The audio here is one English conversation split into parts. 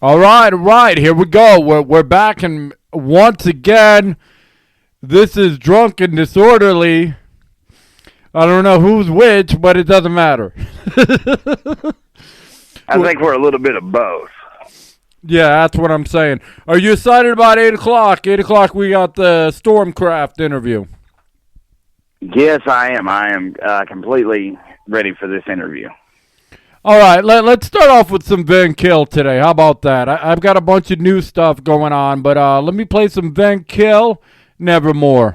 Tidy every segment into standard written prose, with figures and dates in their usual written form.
All right. Here we go. We're back, and once again, this is drunk and disorderly. I don't know who's which, but it doesn't matter. I think we're a little bit of both. Yeah, that's what I'm saying. Are you excited about 8 o'clock? 8 o'clock, we got the Stormcraft interview. Yes, I am. I am completely ready for this interview. All right, let's start off with some Van Kill today. How about that? I've got a bunch of new stuff going on, but let me play some Van Kill, Nevermore.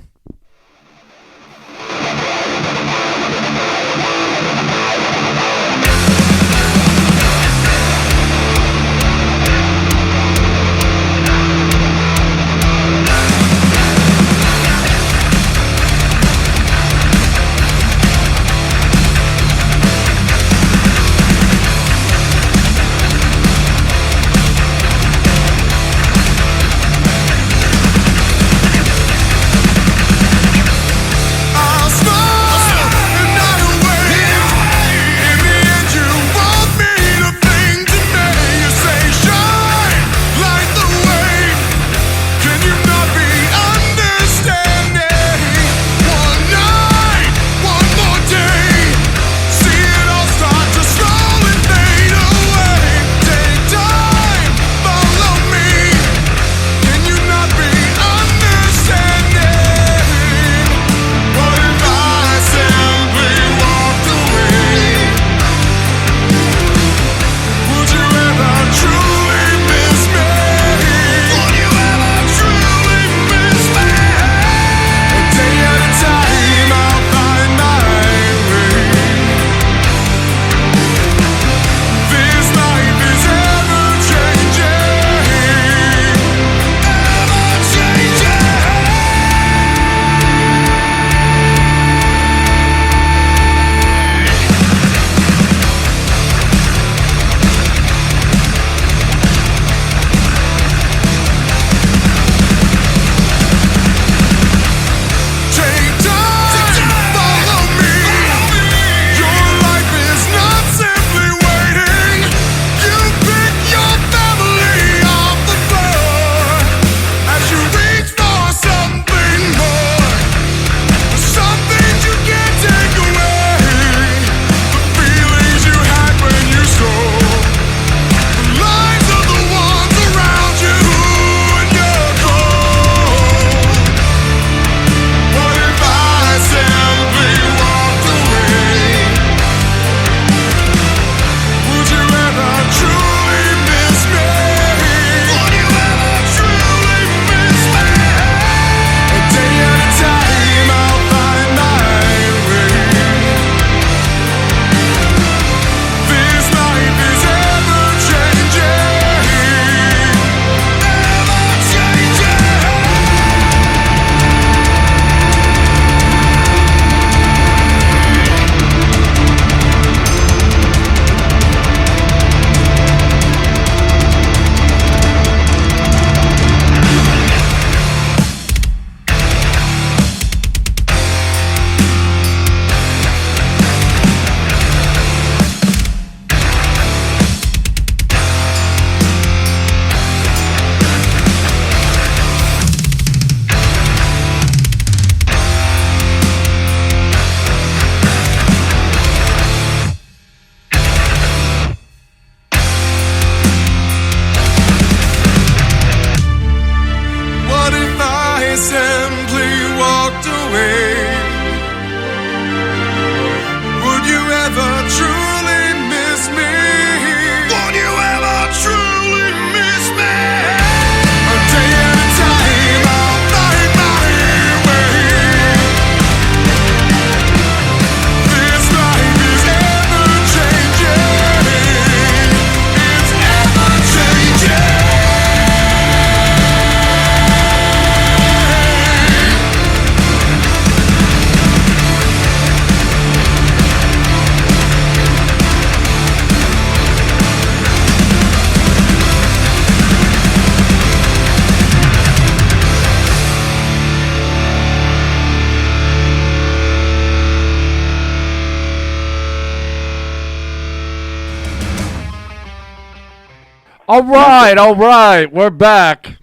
All right, we're back.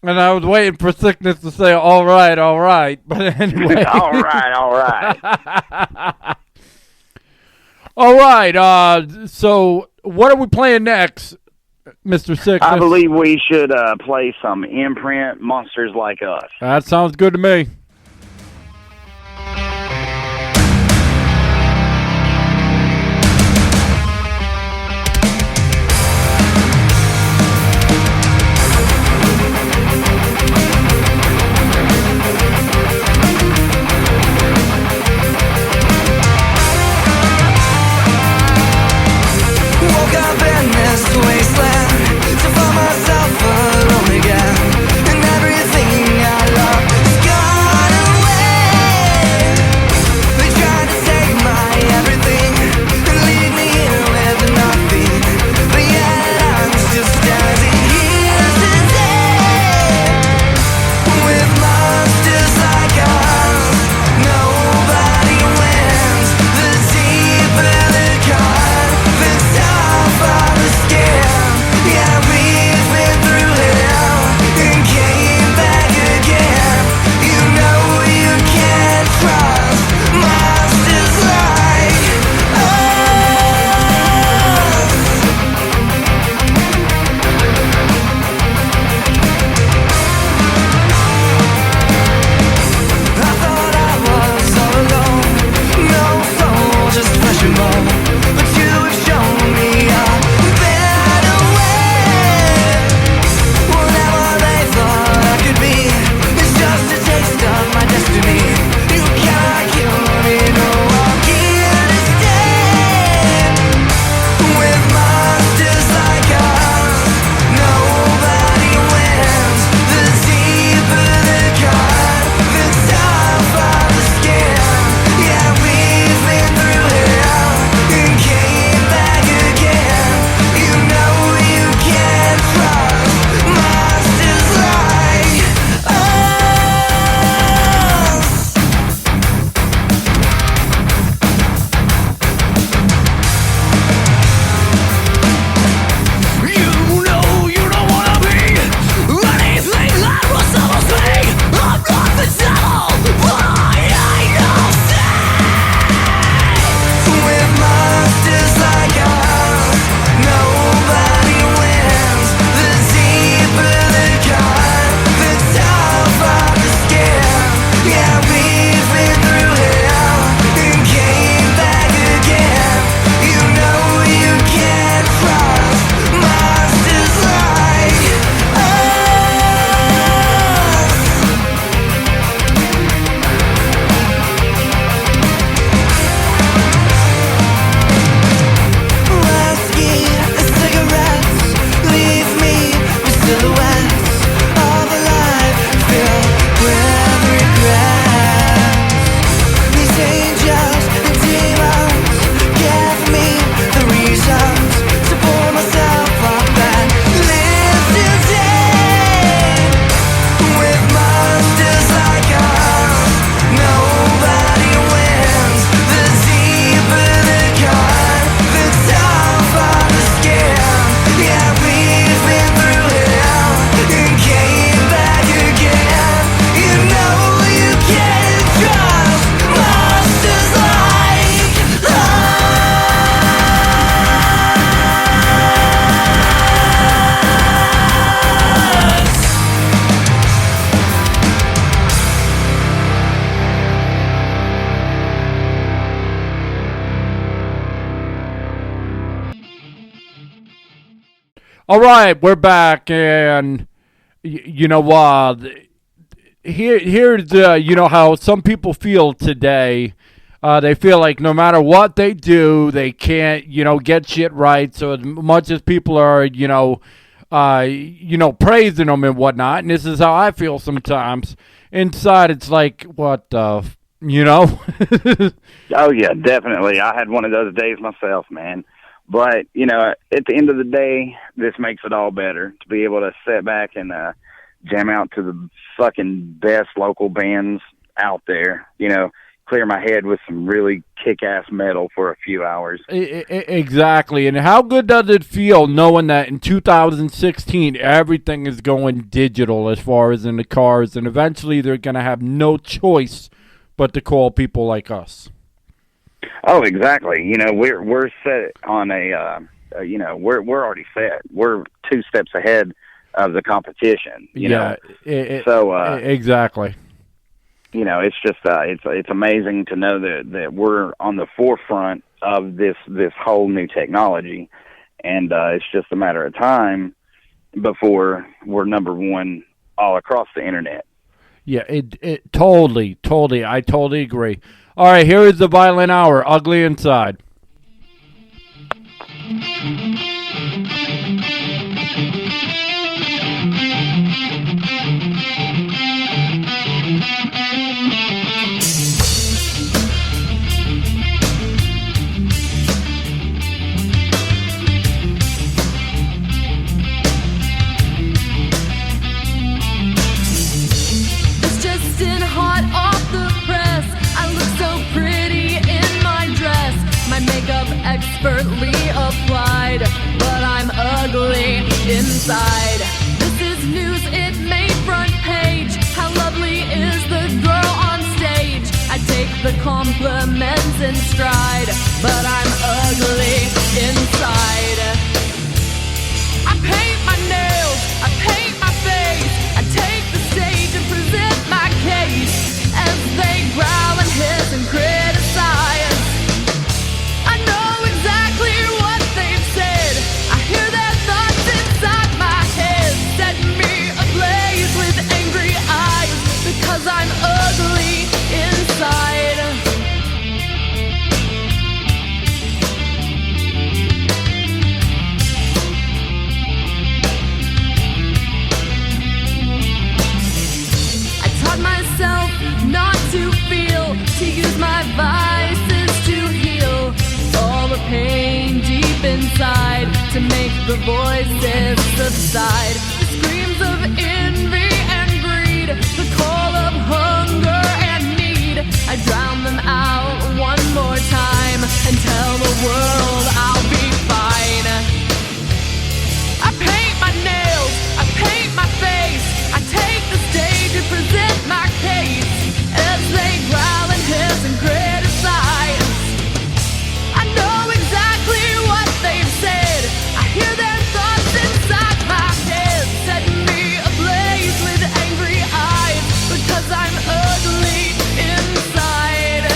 And I was waiting for Sickness to say, all right. But anyway. all right. All right, so what are we playing next, Mr. Sickness? I believe we should play some Imprint, Monsters Like Us. That sounds good to me. All right, we're back, and here's how some people feel today. They feel like no matter what they do, they can't get shit right. So as much as people are praising them and whatnot, and this is how I feel sometimes. Inside, it's like, what the, Oh, yeah, definitely. I had one of those days myself, man. But, at the end of the day, this makes it all better to be able to sit back and jam out to the fucking best local bands out there. clear my head with some really kick-ass metal for a few hours. Exactly. And how good does it feel knowing that in 2016 everything is going digital as far as in the cars, and eventually they're going to have no choice but to call people like us? Oh, exactly. You know, we're set on you know, we're already set. We're 2 steps ahead of the competition. You know? Exactly. You know, it's just it's amazing to know that we're on the forefront of this whole new technology, and it's just a matter of time before we're number one all across the internet. Yeah, it totally, I totally agree. All right, here is the Violent Hour, Ugly Inside. Expertly applied, but I'm ugly inside. This is news, it made front page. How lovely is the girl on stage? I take the compliments in stride, but I'm ugly inside. I paint my nails, I paint my face, I take the stage and present my case as they growl and hiss and criticize. Because I'm ugly inside. I taught myself not to feel, to use my vices to heal all the pain deep inside, to make the voices subside. The screams of envy and greed, the call of hunger and need, I drown them out one more time and tell the world I'll be fine. I paint my nails, I paint my face, I take the stage and present my case as they growl and hiss and criticize. I know exactly what they've said, I hear their thoughts inside my head, setting me ablaze with angry eyes, because I'm ugly inside.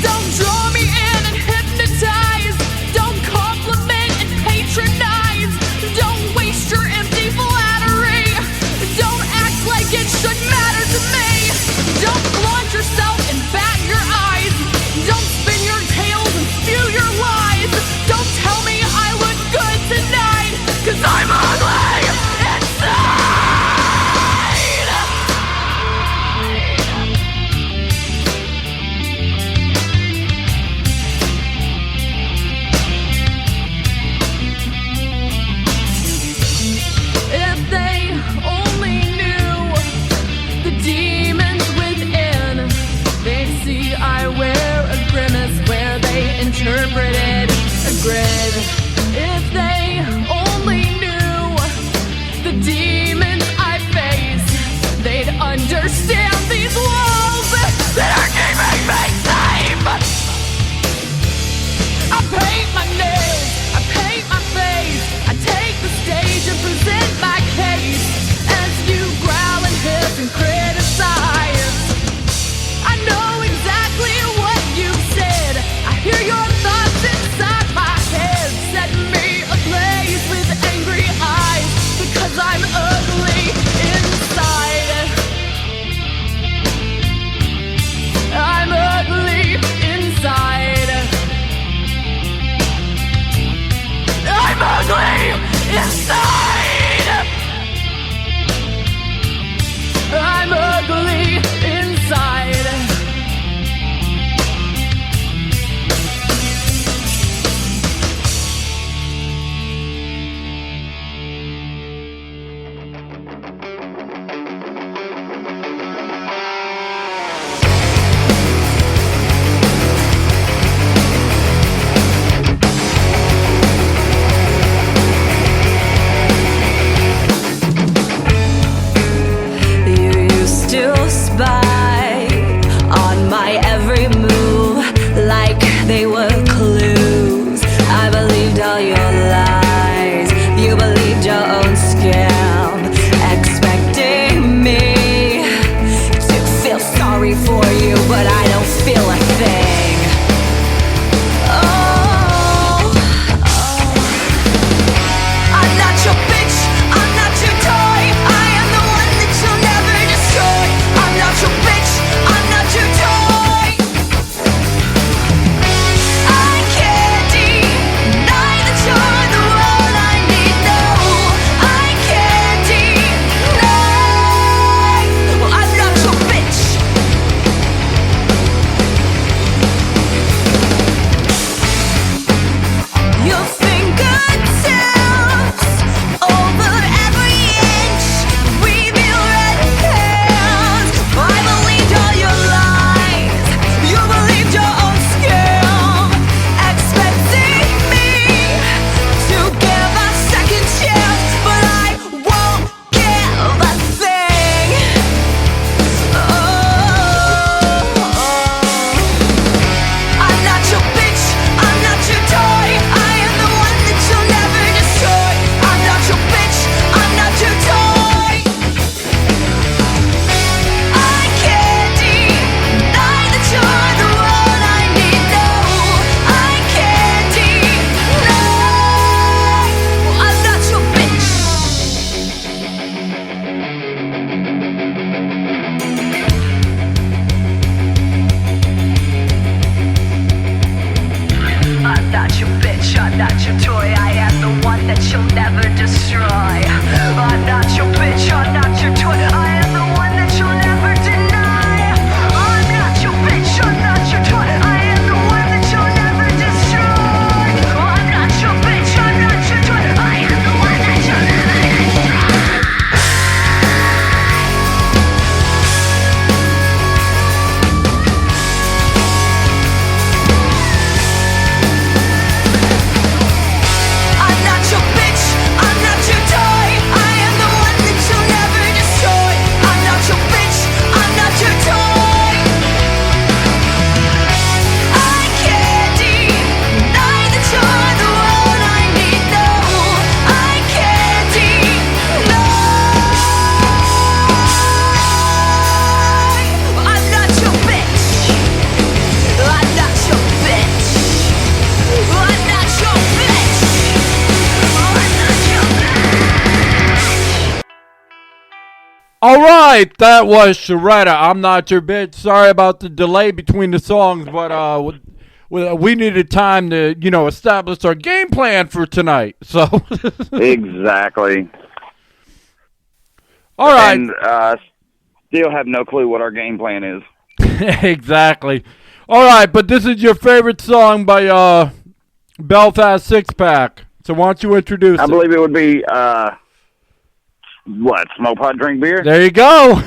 Don't draw me in and hypnotize, don't compliment and patronize, don't waste your empty flattery, don't act like it should matter to me, don't flaunt yourself and bat your eyes, don't spin your tails and spew your lies, don't tell me I look good tonight, 'cause I'm ugly inside. If they only knew the demons within, they'd see I wear a grimace where they interpreted a grin. If they only knew the demons I face, they'd understand these walls that are keeping me safe. I paint my nails, I paint my face, I take the stage and present my case as you growl and hiss and criticize. I know exactly what you've said, I hear your thoughts inside my head, setting me ablaze with angry eyes, because I'm ugly inside. I'm ugly inside. I'm ugly inside. I'm All right, that was Sharetta. I'm not your bitch. Sorry about the delay between the songs, but we needed time to, establish our game plan for tonight. So Exactly. All right. And still have no clue what our game plan is. Exactly. All right, but this is your favorite song by Belfast Six Pack. So why don't you introduce I it? believe it would be Smoke Pot, Drink Beer? There you go.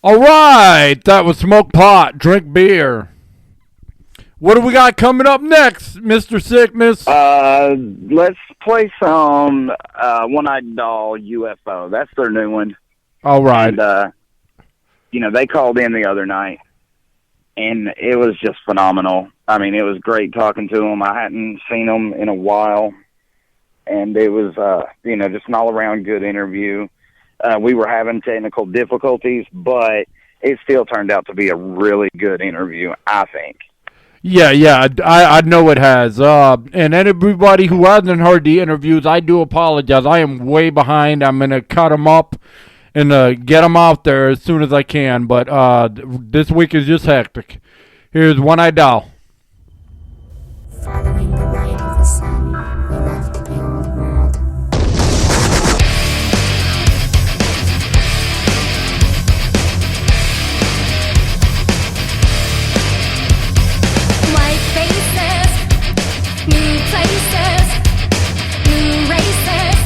All right, that was smoke pot, drink beer. What do we got coming up next, Mr. Sicness? Let's play some One-Eyed Doll UFO. That's their new one. All right. And, they called in the other night, and it was just phenomenal. I mean, it was great talking to them. I hadn't seen them in a while, and it was, just an all-around good interview. We were having technical difficulties, but it still turned out to be a really good interview, I think. Yeah, I know it has. And everybody who hasn't heard the interviews, I do apologize. I am way behind. I'm going to cut them up and get them out there as soon as I can. But this week is just hectic. Here's One-Eyed Doll. Following the light of the sun, we left the old world. White faces, new places, new races,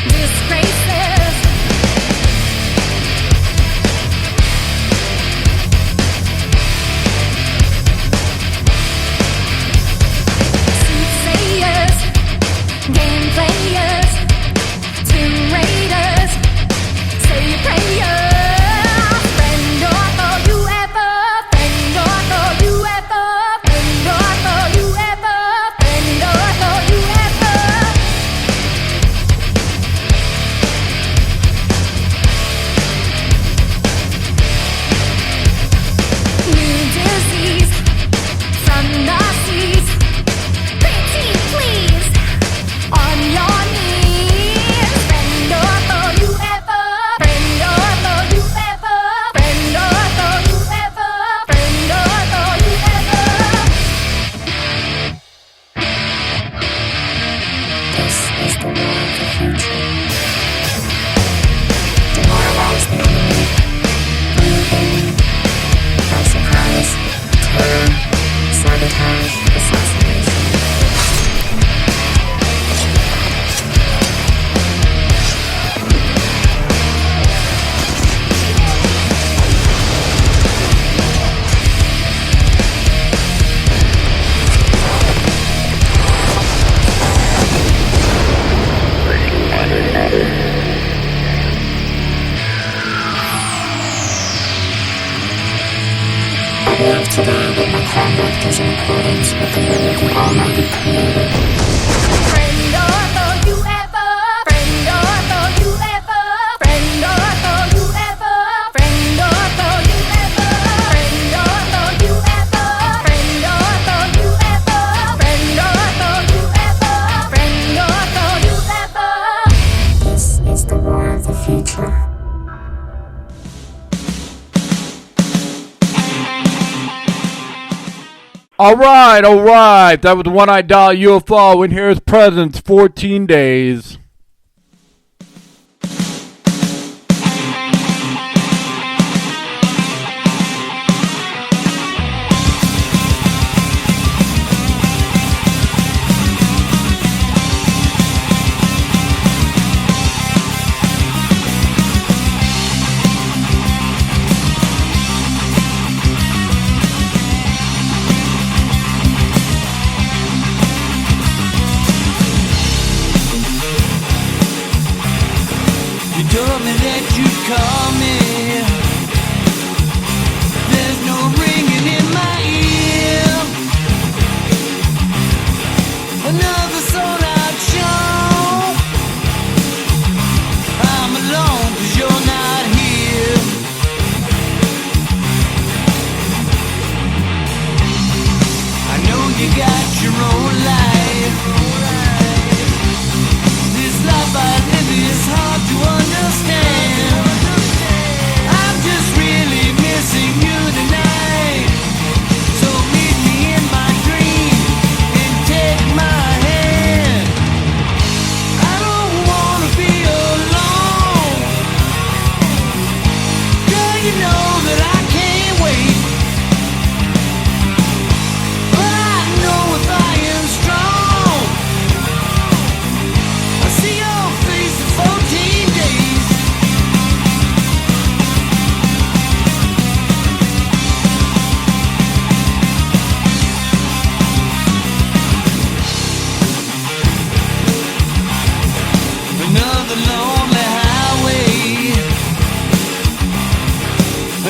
disgraces. Soothsayers, game players, tomb raiders, say your prayers. Friend or foe, UFO, friend or foe, UFO, friend or foe, UFO, friend or foe, UFO. New disease from Nazis. Pretty please, on your knees. Friend or foe, UFO, friend or foe, UFO, friend or foe, UFO, friend or foe, UFO. This is the war of the future. Demoralize the enemy. Move in. By surprise. Terror. Sabotage. Assassination. I believe today that my conduct is in accordance with the will of the Almighty Creator. Friend or foe, UFO, friend or foe, UFO, friend or foe, UFO, friend or foe, UFO, friend or foe, UFO, friend or foe, UFO, friend or foe, UFO, friend or foe, UFO. This is the war of the future. All right. That was One-Eyed Doll UFO, and here's Presents 14 Days.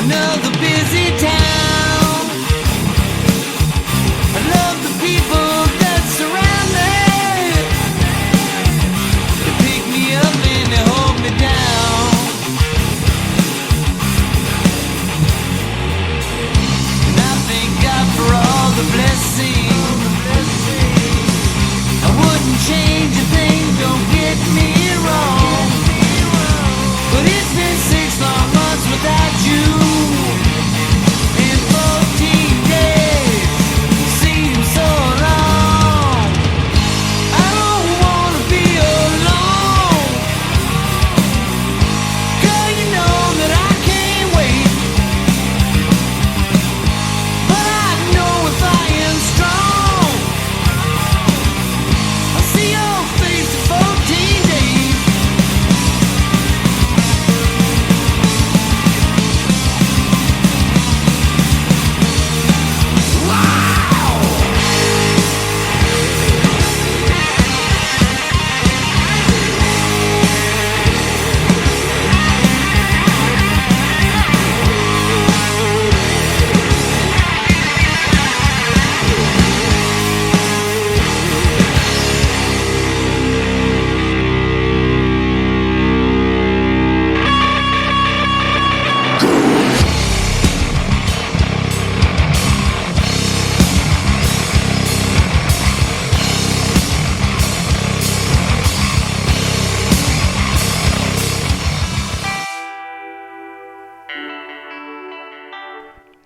another busy town. I love the people that surround me. They pick me up and they hold me down. And I thank God for all the blessings. I wouldn't change a thing, don't get me wrong. But it's been 6 long months without you. And 14 days seems so long. I don't wanna be alone. Girl, you know that I can't wait. But I know if I am strong, I'll see your face in 14 days.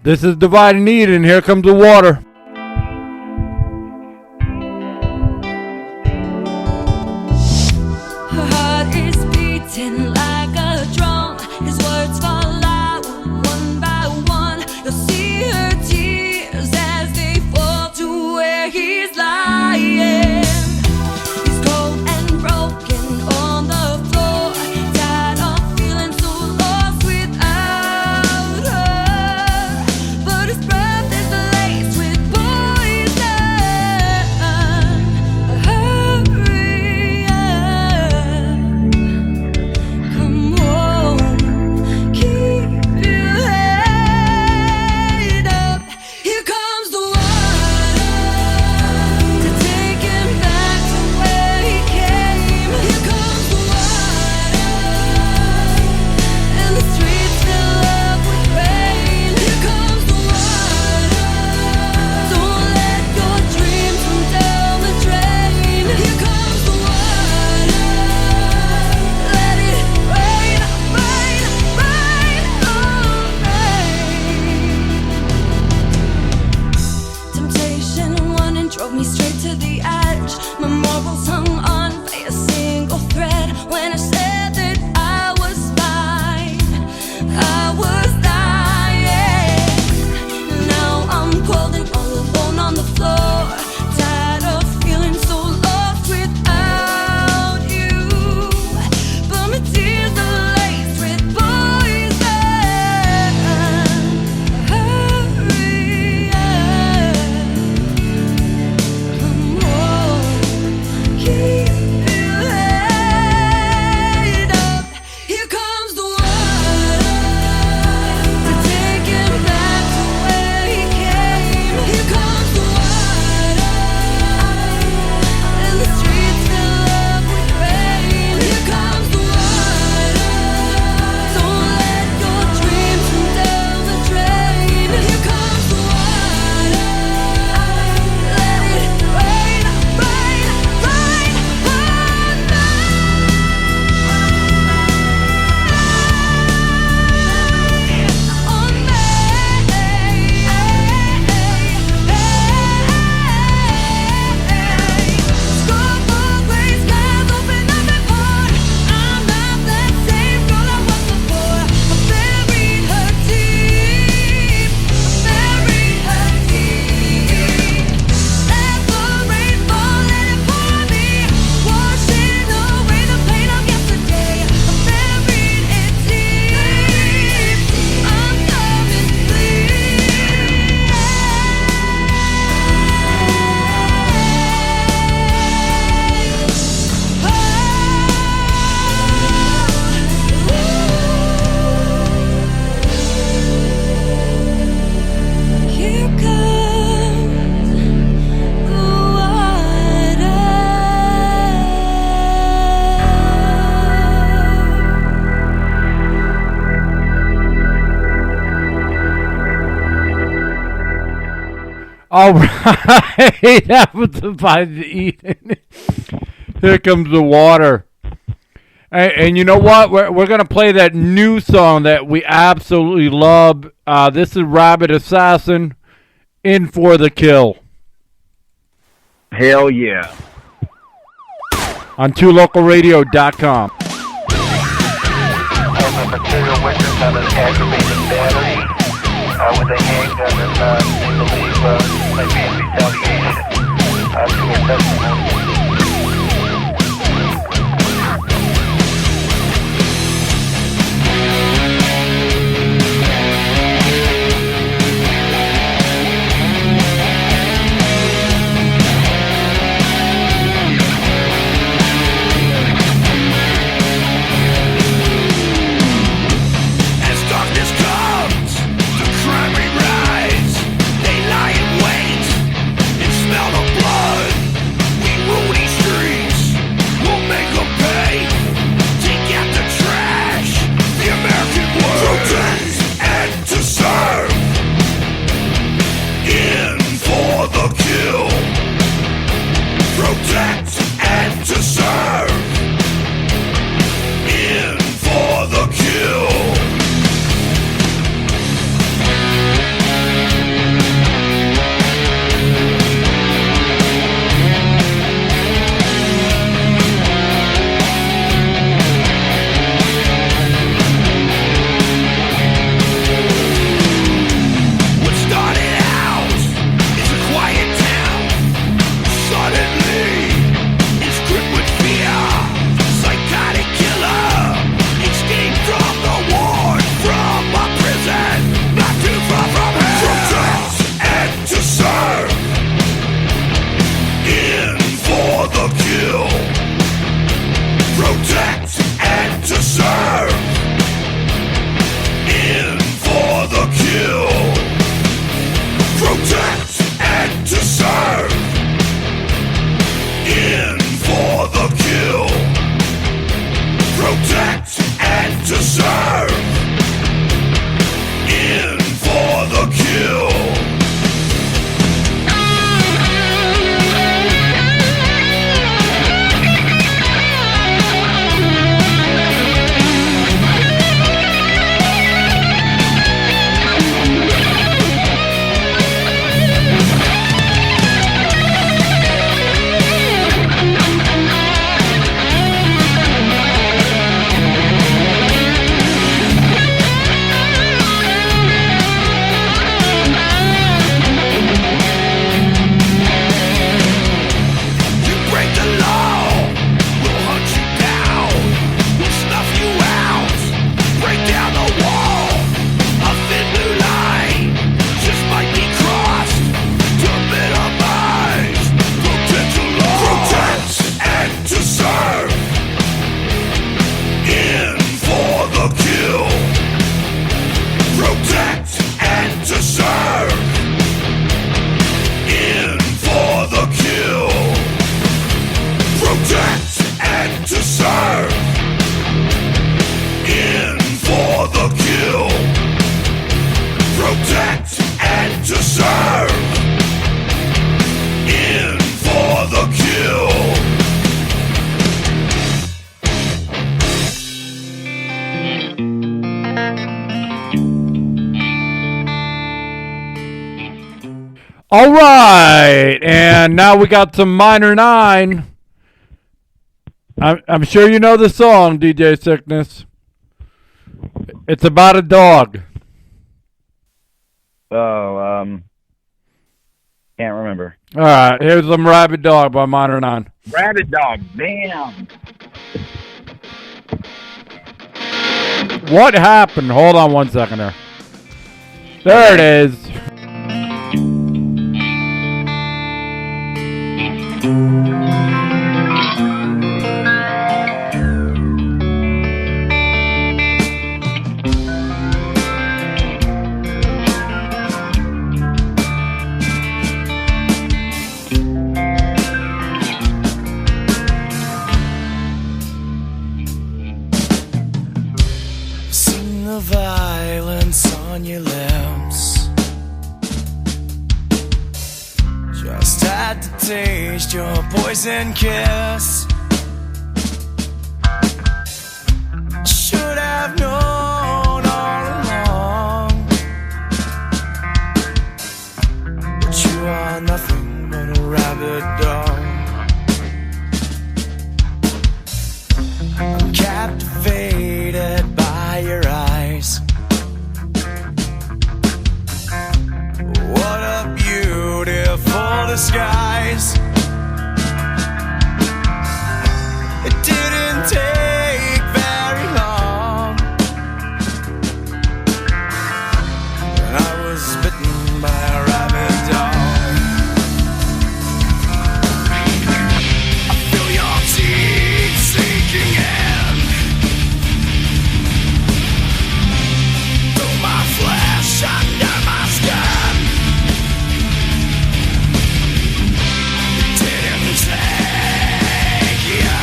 This is Divide and Need, and here comes the water. Her heart is beating like a drum. His words fall out one by one. You'll see her tears as they fall to where he's lying. He's cold and broken on the floor, tired of feeling so lost without her. But his breath is laced with All right, that was about to eat. Here comes the water. And you know what? We're going to play that new song that we absolutely love. This is Rabbit Assassin, In for the Kill. Hell yeah. On 2localradio.com. I have a material witness on an aggravated battery with a handgun, and they believe might be in retaliation to a testimony. All right, and now we got some Minor 9. I'm sure you know the song, DJ Sicness. It's about a dog. Oh, can't remember. All right, here's some Rabid Dog by Minor 9. Rabbit dog, damn. What happened? Hold on one second there. There it is. Seen the violence on your lips. had to taste your poison kiss. Should have known all along, but you are nothing but a rabid dog. I'm captivated by your eyes. What a beautiful disguise. It didn't take very long, and I was bitten by a rabid dog. I feel your teeth sinking in through my flesh, under my skin. It didn't take you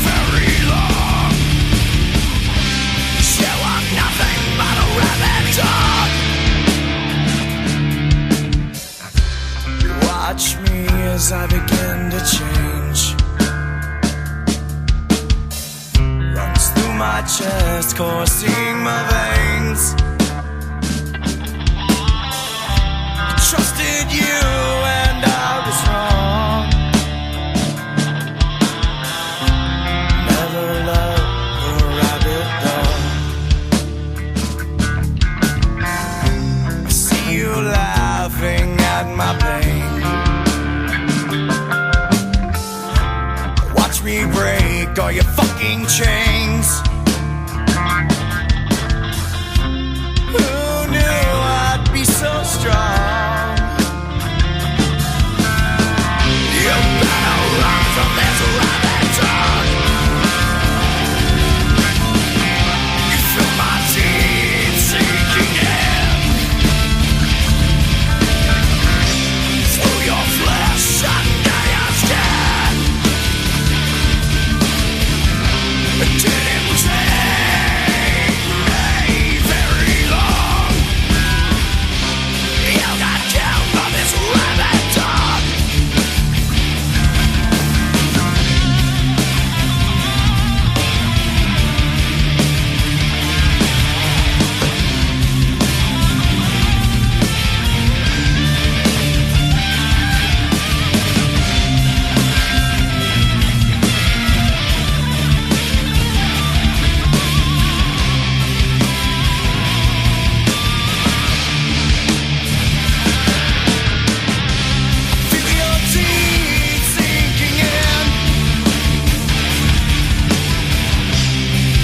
very long. You are nothing but a rabid dog. Watch me as I begin to change. Runs through my chest, coursing my veins. Trusted you and I was wrong. Never loved a rabbit dog. I see you laughing at my pain. Watch me break all your fucking chains. Who knew I'd be so strong? You better run from this rabbit dog. You feel my teeth sinking in through your flesh, under your skin. It didn't take me very long. You got killed by this rabid dog. Feel your teeth sinking in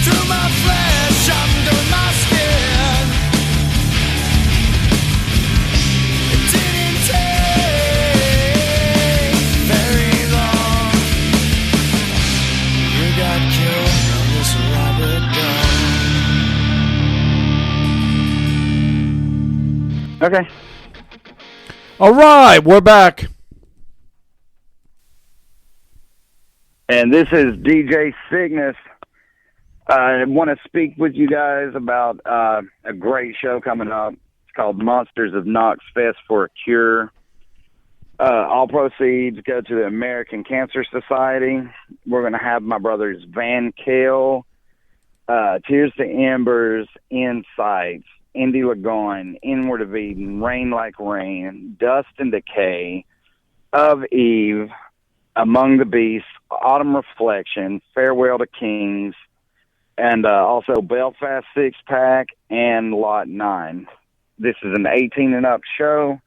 through my flesh, under my skin. It didn't take very long. You got killed on this rabbit dog. Okay. All right, we're back. And this is DJ Sicness. I want to speak with you guys about a great show coming up. It's called Monsters of Knox Fest for a Cure. All proceeds go to the American Cancer Society. We're going to have my brothers Van Kale, Tears to Embers, Insights, Indy Lagon, Inward of Eden, Rain Like Rain, Dust and Decay, Of Eve, Among the Beasts, Autumn Reflection, Farewell to Kings, and also Belfast Six Pack and Lot 9. This is an 18 and up show.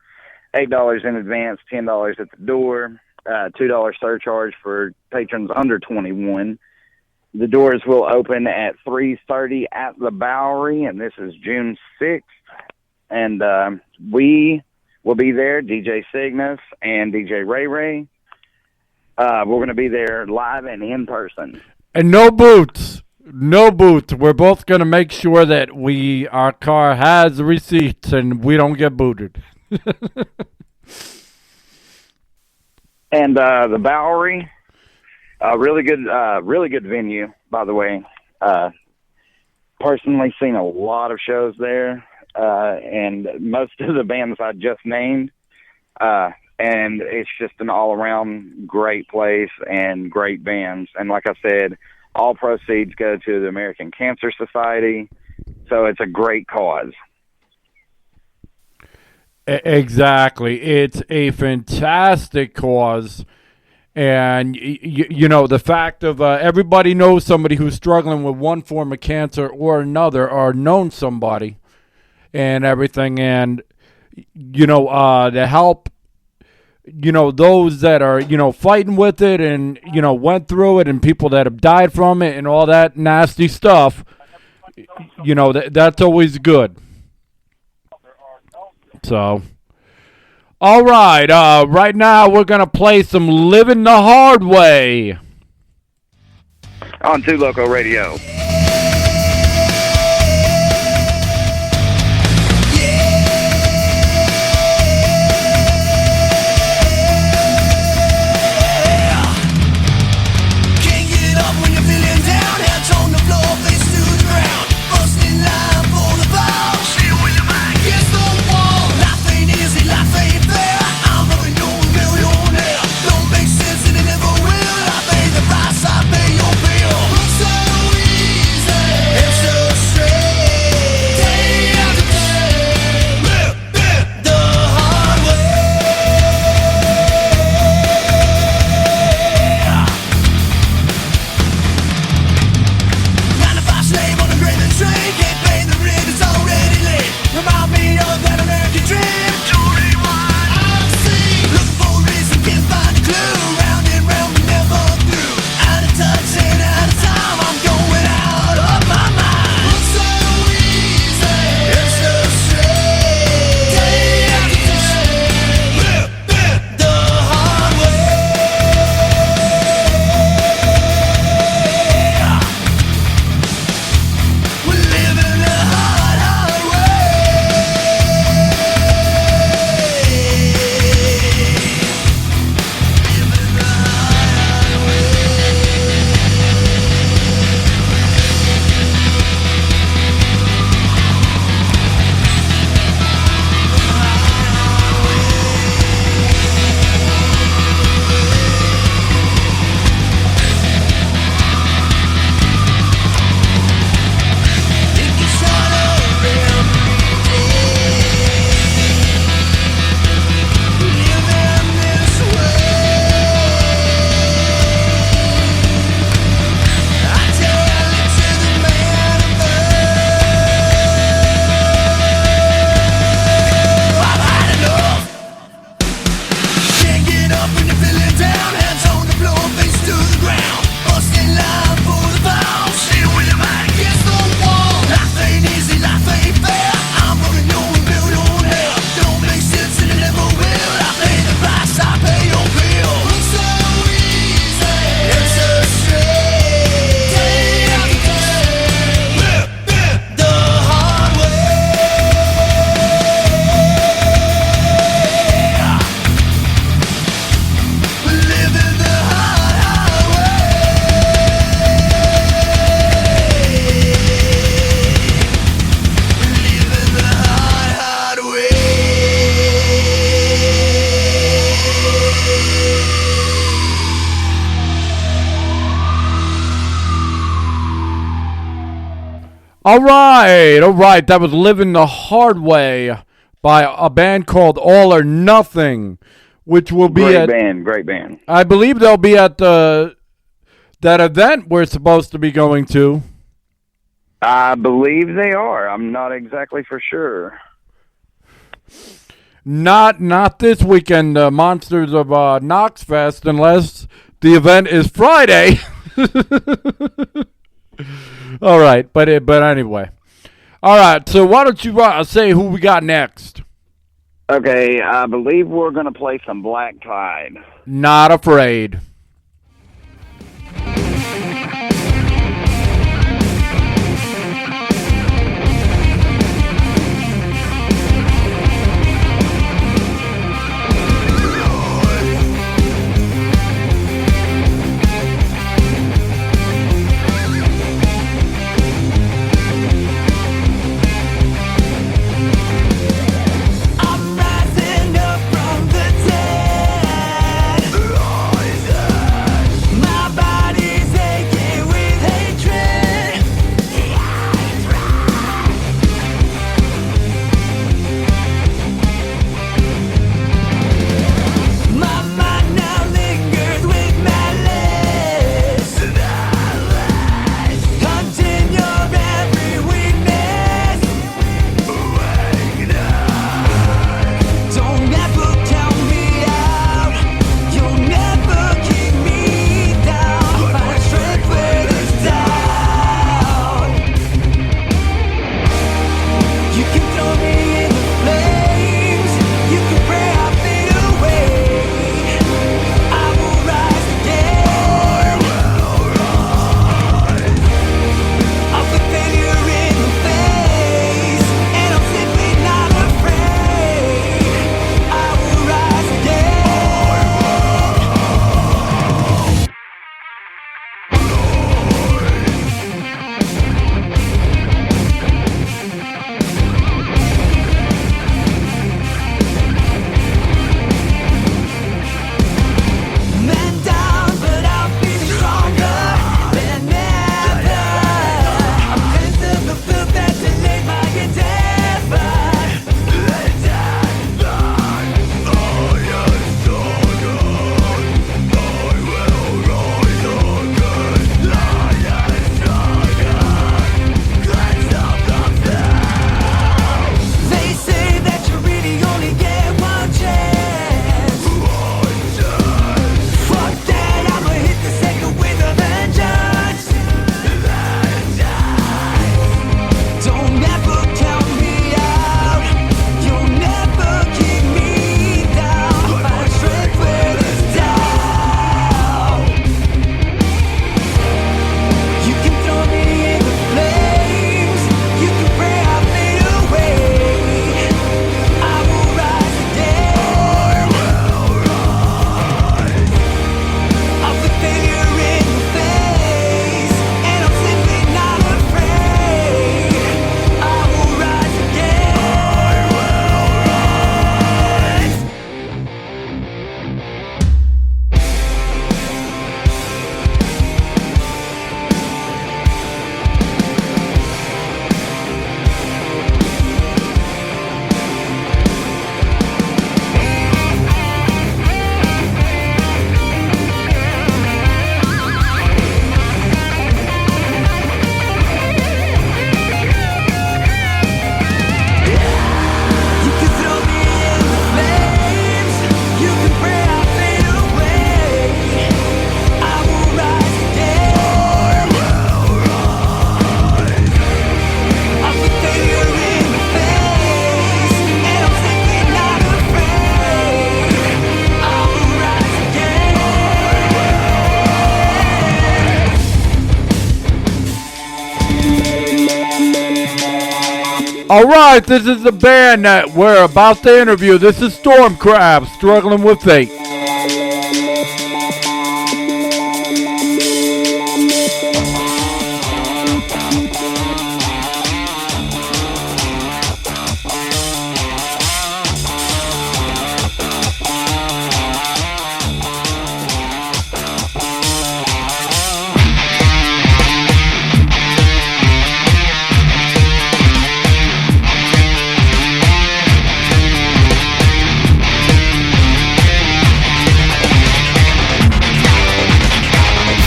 $8 in advance, $10 at the door, $2 surcharge for patrons under 21. The doors will open at 3:30 at the Bowery, and this is June 6th. And we will be there, DJ Sicness and DJ Ry Ray. We're going to be there live and in person. And no boots. No boots. We're both going to make sure that our car has receipts and we don't get booted. And the Bowery, really good venue, by the way. Personally seen a lot of shows there, and most of the bands I just named. and it's just an all-around great place and great bands. And like I said, all proceeds go to the American Cancer Society, so it's a great cause. Exactly. It's a fantastic cause. And, you know, the fact of everybody knows somebody who's struggling with one form of cancer or another, or known somebody and everything. And, you know, to help, you know, those that are, you know, fighting with it and, you know, went through it, and people that have died from it and all that nasty stuff, you know, that's always good. So, all right, right now we're going to play some Living the Hard Way On 2 Loco Radio. Can't get up when you're feeling down. Hands on the floor, face to the ground. First in line for the ball. See when your mind gets the wall. Life ain't easy, life ain't fair. I'm running on a millionaire. Don't make sense and it never will. I pay the price, I pay your bill. Looks so easy, it's so straight. Day after day, live the hard way. 9 to 5 slave on a graving train. Can't pay the rent, it's already late. Remind me of that American dream. To rewind, I've seen. Looking for a reason, can't find a clue. Round and round, we never through. Out of touch and out of time. I'm going out of my mind. Looks so easy, it's so straight. Day after day, live the hard way. We're living the hard, hard way. Living the hard, hard Think it's all around me, living this way. I tell it to the man above. I've had enough. Can't get up when you're feeling down. Hands on the floor, face to the ground. Bust in line for the ball. See when your mind gets the wall. Life ain't easy, life ain't fair. I'm running on a millionaire. Don't make sense and it never will. I pay the price, I pay your bill. Looks so easy, it's so straight. Day after day, live the hard way. We're living the hard, hard way. We're living the hard, hard way. All right. That was Living the Hard Way by a band called All or Nothing, which will be Great band, great band. I believe they'll be at that event we're supposed to be going to. I believe they are. I'm not exactly for sure. Not this weekend, Monsters of Knox Fest, unless the event is Friday. All right, but anyway. All right, so why don't you say who we got next? Okay, I believe we're going to play some Black Tide. Not Afraid. I'm rising up from the dead. All right, this is the band that we're about to interview. This is Stormcrab, Struggling with Fate.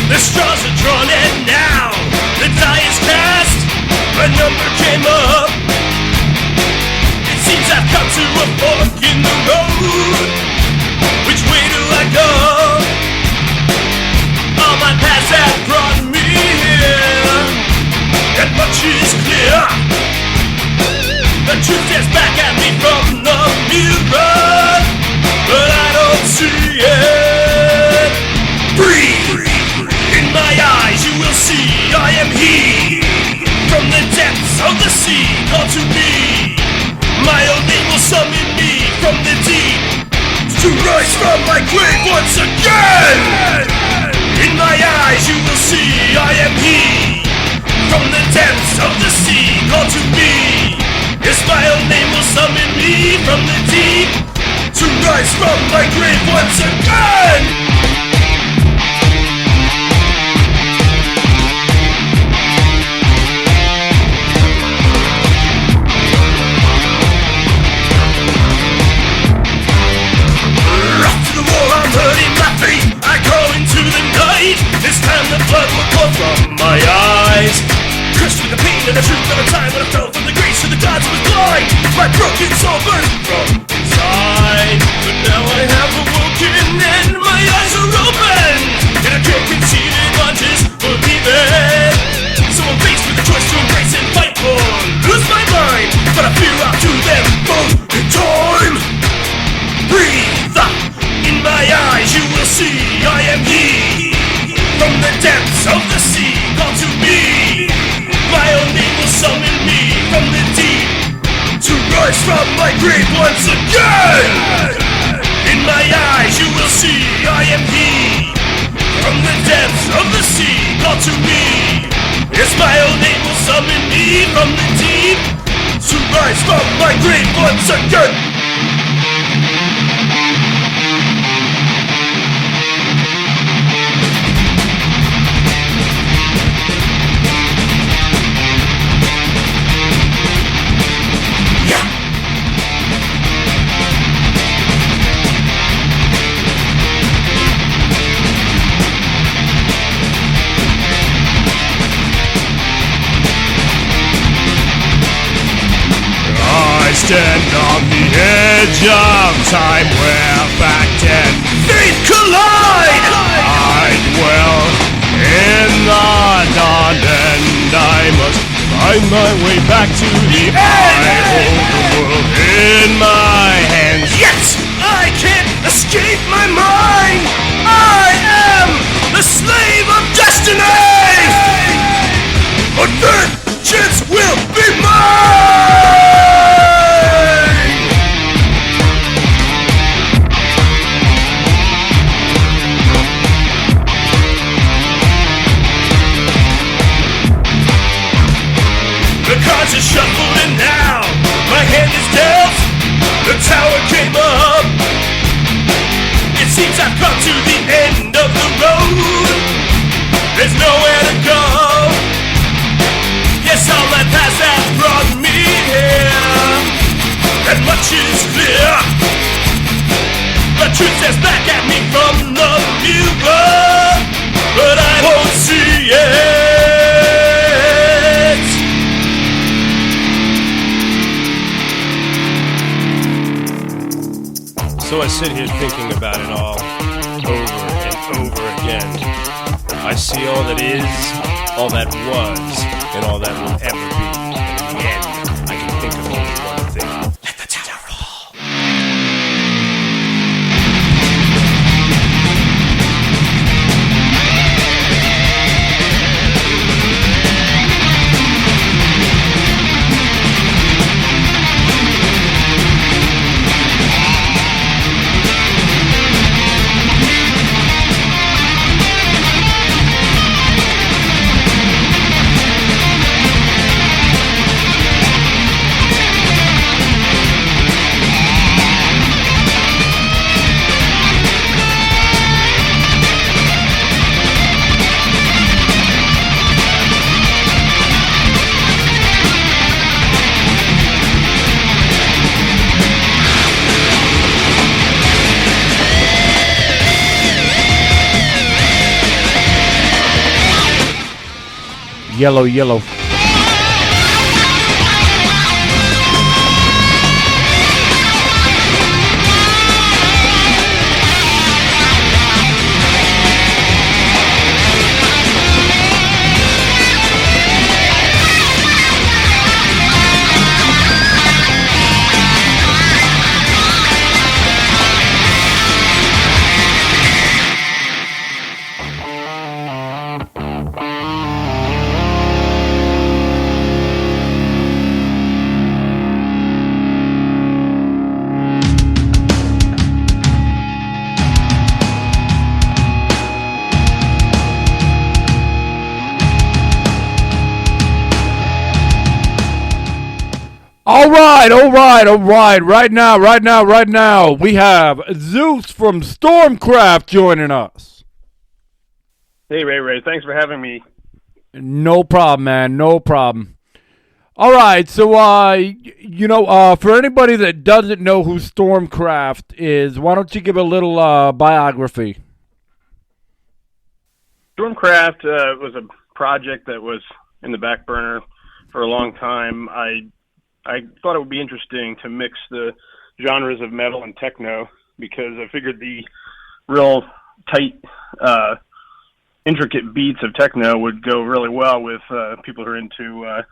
The straws are drawn and now the die is cast. A number came up. It seems I've come to a fork in the road. Which way do I go? All my paths have brought me here, and much is clear. The truth is back at me from the mirror, but I don't see it. Breathe! In my eyes you will see I am he. From the depths of the sea called to me. My own name will summon me from the deep, to rise from my grave once again. In my eyes you will see I am he. From the depths of the sea called to me. Yes, my own name will summon me from the deep, to rise from my grave once again. I go into the night. This time the blood will pour from my eyes. Cursed with the pain and the truth of a time when I fell from the grace of the gods was blind. My broken soul burned from inside. But now I have awoken and my eyes are open, and I can't conceive it, I just believe it. So I'm faced with the choice to embrace and fight or lose my mind. But I fear I'll do them both in time. Breathe. In my eyes you will see I am he. From the depths of the sea called to me. My own name will summon me from the deep, to rise from my grave once again. In my eyes you will see I am he. From the depths of the sea called to me. Yes, my own name will summon me from the deep, to rise from my grave once again. Stand on the edge of time where fact and faith collide. I dwell in the dawn and I must find my way back to the end. I hold the world in my hands, yet I can't escape my mind. I am the slave of destiny, but vengeance will be mine. The cards are shuffled and now my hand is dealt. The tower came up. It seems I've come to the end of the road. There's nowhere to go. Yes, all my past has brought me here, and much is clear. The truth says back at me from the mirror, but I won't see it. So I sit here thinking about it all over and over again. I see all that is, all that was, and all that will ever be. And in the end, I can think of only one thing. Let the tower fall. Yellow, yellow. All right, all right, all right. Right now, we have Zeus from Stormcraft joining us. Hey, Ray. Thanks for having me. No problem, man. No problem. All right, so for anybody that doesn't know who Stormcraft is, why don't you give a little biography? Stormcraft was a project that was in the back burner for a long time. I thought it would be interesting to mix the genres of metal and techno because I figured the real tight, intricate beats of techno would go really well with people who are into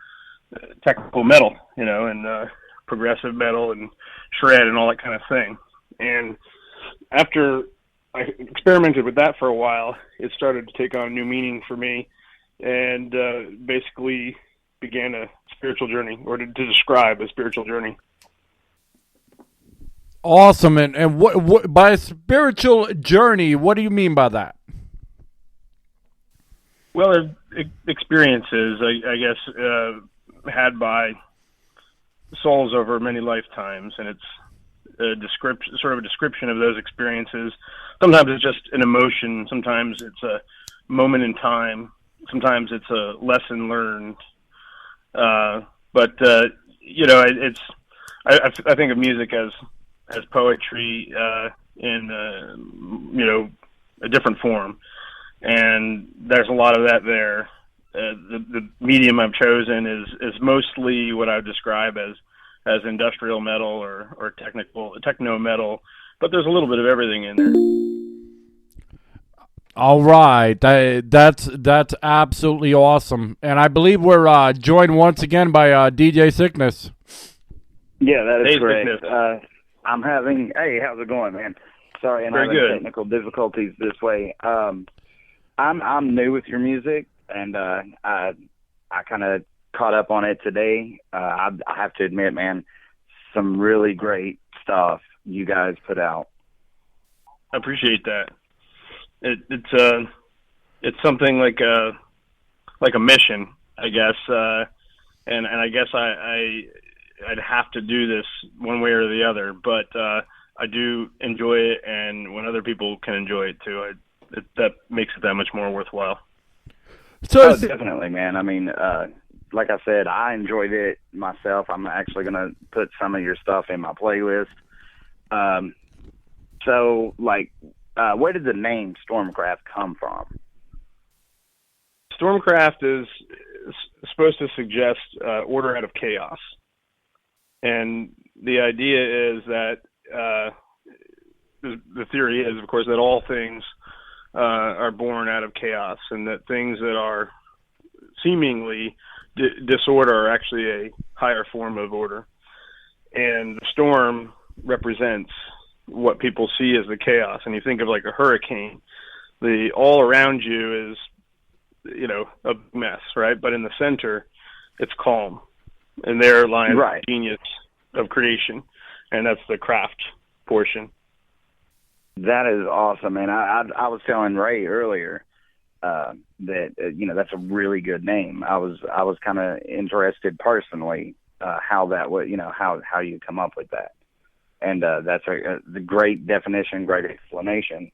technical metal, and progressive metal and shred and all that kind of thing. And after I experimented with that for a while, it started to take on a new meaning for me and basically began a spiritual journey, or to describe a spiritual journey. Awesome. And what by a spiritual journey, what do you mean by that? Well, experiences, I guess, had by souls over many lifetimes, and it's a description of those experiences. Sometimes it's just an emotion. Sometimes it's a moment in time. Sometimes it's a lesson learned. It's I think of music as poetry in a different form, and there's a lot of that there. The medium I've chosen is mostly what I would describe as industrial metal or techno metal, but there's a little bit of everything in there. All right, that's absolutely awesome, and I believe we're joined once again by DJ Sicness. Yeah, that is Hey, correct. Sicness. Hey, how's it going, man? Sorry, I'm Very having good. technical difficulties this way. I'm new with your music, and I kind of caught up on it today. I have to admit, man, some really great stuff you guys put out. I appreciate that. It's something like a mission, I guess, and I guess I'd have to do this one way or the other, but I do enjoy it, and when other people can enjoy it too, that makes it that much more worthwhile. So definitely, man. I mean, like I said, I enjoyed it myself. I'm actually gonna put some of your stuff in my playlist. Where did the name Stormcraft come from? Stormcraft is supposed to suggest order out of chaos. And the idea is that the theory is, of course, that all things are born out of chaos, and that things that are seemingly disorder are actually a higher form of order. And the storm represents what people see as the chaos. And you think of like a hurricane, the all around you is, a mess, right? But in the center, it's calm. And there lies the genius of creation. And that's the craft portion. That is awesome, man. I was telling Ray earlier that that's a really good name. I was kind of interested personally how that would how you come up with that, and that's the great definition, great explanation.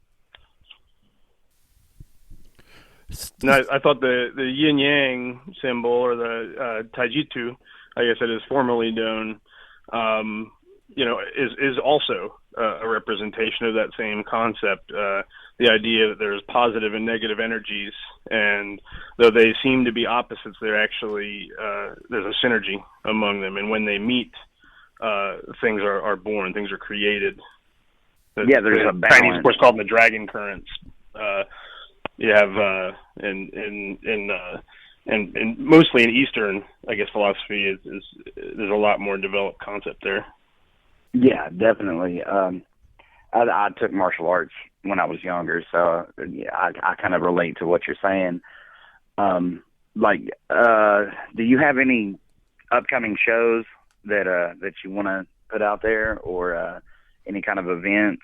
No, I thought the yin yang symbol, or the Taijitu, I guess it is formerly known, is also a representation of that same concept. The idea that there's positive and negative energies, and though they seem to be opposites, they're actually there's a synergy among them, and when they meet, things are born, things are created. There's a balance. Chinese, of course, called the dragon currents. You have and mostly in Eastern, I guess, philosophy is there's a lot more developed concept there. Yeah, definitely. I took martial arts when I was younger, so I kind of relate to what you're saying. Do you have any upcoming shows that you want to put out there, or any kind of events?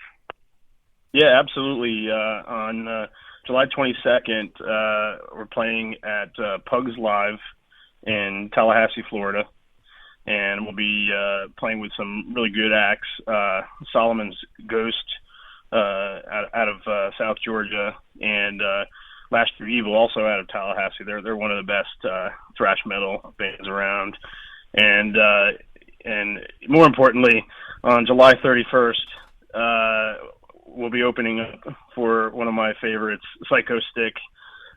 Yeah, absolutely. On July 22nd, we're playing at Pugs Live in Tallahassee, Florida. And we'll be playing with some really good acts. Solomon's Ghost out of South Georgia, and Last Year Evil, also out of Tallahassee. They're one of the best thrash metal bands around. And more importantly, on July 31st, we'll be opening up for one of my favorites, Psycho Stick,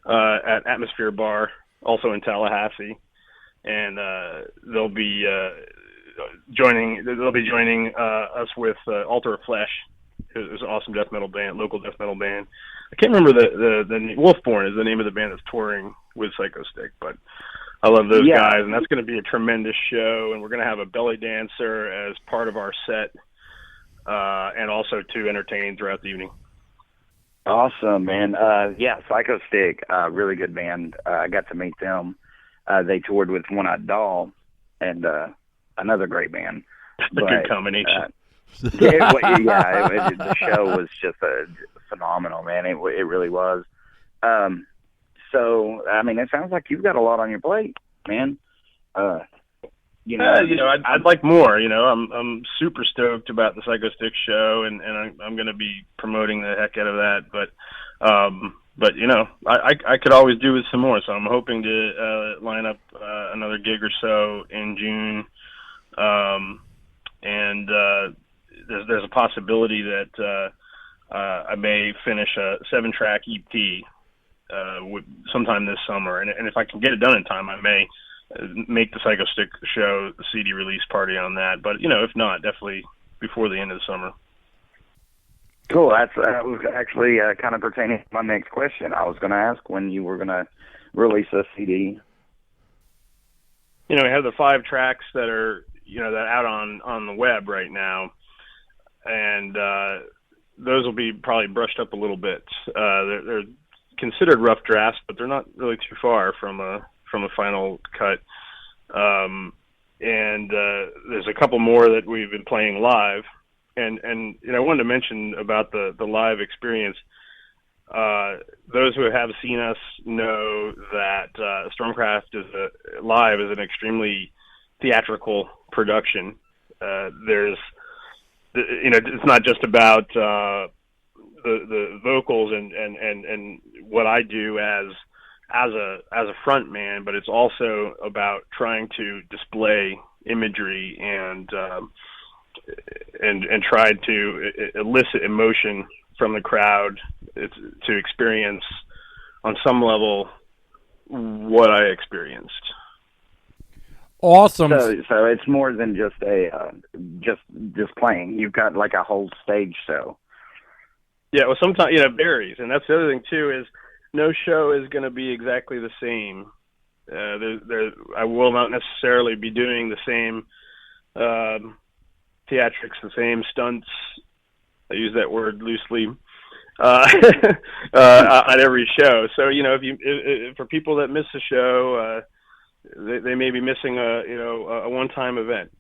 at Atmosphere Bar, also in Tallahassee. And they'll be joining us with Altar of Flesh, who's an awesome death metal band, local death metal band. I can't remember the Wolfborn is the name of the band that's touring with Psycho Stick, but I love those guys, and that's going to be a tremendous show. And we're going to have a belly dancer as part of our set, and also to entertain throughout the evening. Awesome, man. Psycho Stick, really good band. I got to meet them. They toured with One Eyed Doll, and another great band. Good combination. The show was just phenomenal, man. It really was. So, I mean, it sounds like you've got a lot on your plate, man. I'd like more. I'm super stoked about the Psycho Stick show, and I'm going to be promoting the heck out of that. But I could always do with some more. So I'm hoping to line up another gig or so in June. There's a possibility that I may finish a 7-track EP sometime this summer. And if I can get it done in time, I may make the Psycho Stick show the CD release party on that. But, if not, definitely before the end of the summer. Cool. That was actually kind of pertaining to my next question. I was going to ask when you were going to release a CD. We have the 5 tracks that are, that out on the web right now, and those will be probably brushed up a little bit. They're considered rough drafts, but they're not really too far from a final cut. And there's a couple more that we've been playing live. And I wanted to mention about the live experience. Those who have seen us know that Stormcraft live is an extremely theatrical production. It's not just about the vocals and what I do as a front man, but it's also about trying to display imagery and try to elicit emotion from the crowd to experience on some level what I experienced. Awesome. So it's more than just just playing. You've got like a whole stage show. Yeah, well, sometimes it varies, and that's the other thing too is no show is going to be exactly the same. I will not necessarily be doing the same theatrics, the same stunts. I use that word loosely on every show. So if for people that miss the show, they may be missing a one-time event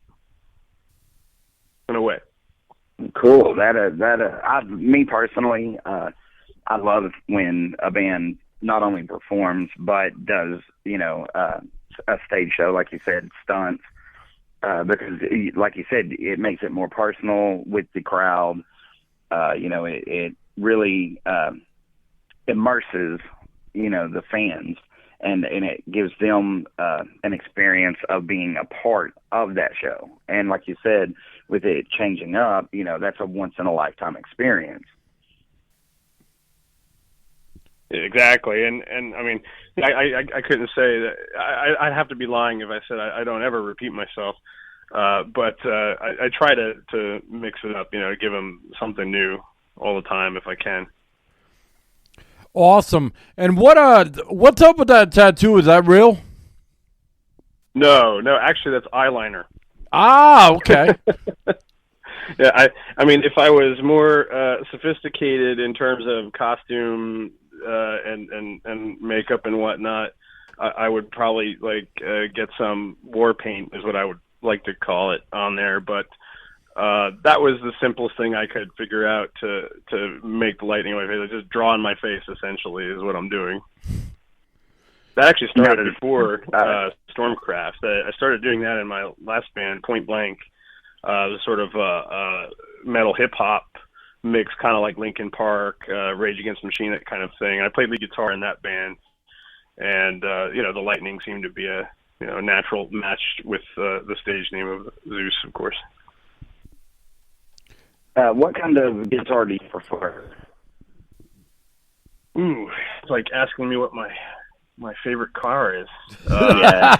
in a way. Cool. Me personally, I love when a band not only performs but does a stage show, like you said, stunts, because like you said, it makes it more personal with the crowd. It really immerses the fans. And it gives them an experience of being a part of that show. And like you said, with it changing up, that's a once in a lifetime experience. Exactly, and I mean, I couldn't say that. I'd have to be lying if I said I don't ever repeat myself. But I try to mix it up, give them something new all the time if I can. Awesome. And what's up with that tattoo? Is that real? No, actually that's eyeliner. Ah, okay. Yeah, I mean, if I was more sophisticated in terms of costume and makeup and whatnot, I would probably get some war paint, is what I would like to call it, on there. But that was the simplest thing I could figure out to make the lightning on my face. Just draw on my face, essentially, is what I'm doing. That actually started before Stormcraft. I started doing that in my last band, Point Blank. It was sort of metal hip-hop mix, kind of like Linkin Park, Rage Against the Machine, that kind of thing. I played lead guitar in that band. And, the lightning seemed to be a natural match with the stage name of Zeus, of course. What kind of guitar do you prefer? Ooh, it's like asking me what my favorite car is. Yeah.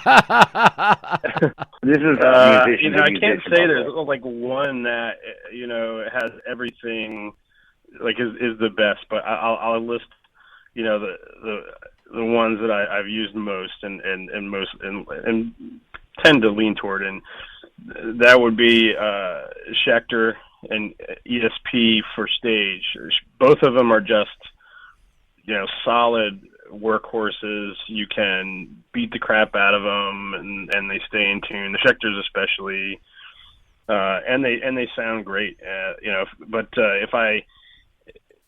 This is I can't say there's like one that has everything, like is the best, but I'll list the ones that I've used most and tend to lean toward, and that would be Schecter and ESP for stage. Both of them are just solid workhorses. You can beat the crap out of them, and they stay in tune. The Schecters especially, and they sound great. But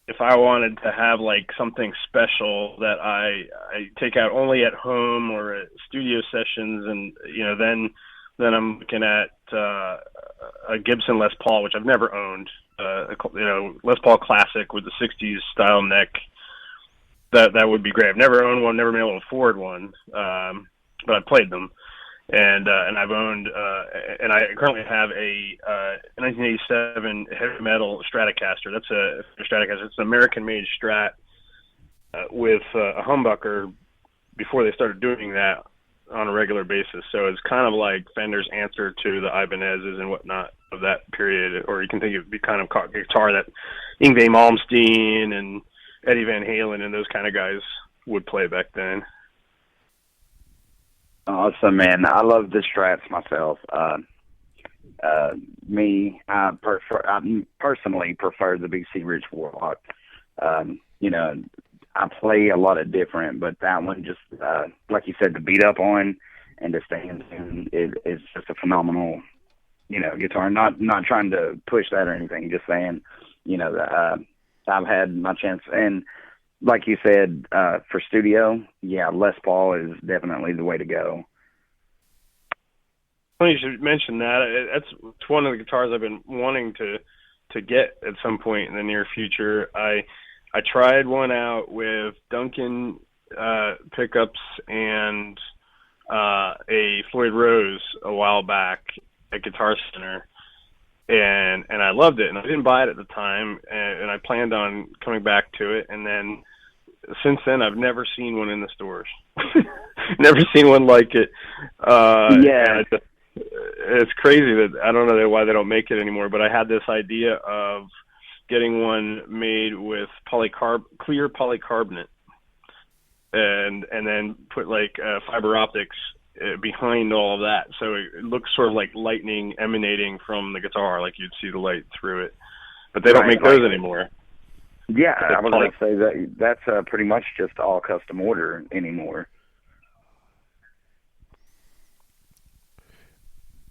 if I wanted to have like something special that I take out only at home or at studio sessions, and then I'm looking at a Gibson Les Paul, which I've never owned. Les Paul Classic with the '60s style neck. That would be great. I've never owned one, never been able to afford one, but I've played them, and I've owned, and I currently have a 1987 heavy metal Stratocaster. That's a Stratocaster. It's an American-made Strat with a humbucker before they started doing that on a regular basis. So it's kind of like Fender's answer to the Ibanez's and whatnot of that period, or you can think it would be kind of guitar that Yngwie Malmsteen and Eddie Van Halen and those kind of guys would play back then. Awesome, man. I love the Strats myself. I personally prefer the BC Rich Warlock. I play a lot of different, but that one just, like you said, to beat up on and to stay in tune is just a phenomenal, guitar. Not trying to push that or anything, just saying, I've had my chance. And like you said, for studio, yeah, Les Paul is definitely the way to go. Funny you should mention that. It's one of the guitars I've been wanting to get at some point in the near future. I tried one out with Duncan pickups and a Floyd Rose a while back at Guitar Center, and I loved it. And I didn't buy it at the time, and I planned on coming back to it. And then since then, I've never seen one in the stores. Never seen one like it. Yeah. It's crazy that I don't know why they don't make it anymore, but I had this idea of getting one made with clear polycarbonate, and then put like fiber optics behind all of that, so it looks sort of like lightning emanating from the guitar, like you'd see the light through it. But they don't make those anymore. Yeah, I was going to say that's pretty much just all custom order anymore.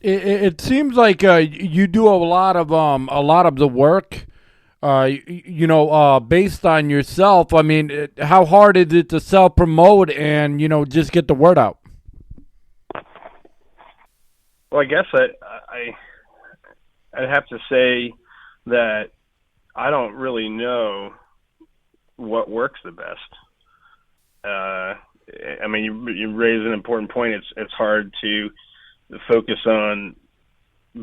It seems like you do a lot of the work, based on yourself. I mean, how hard is it to self-promote and just get the word out? Well, I guess I'd have to say that I don't really know what works the best. I mean, you raise an important point. It's hard to focus on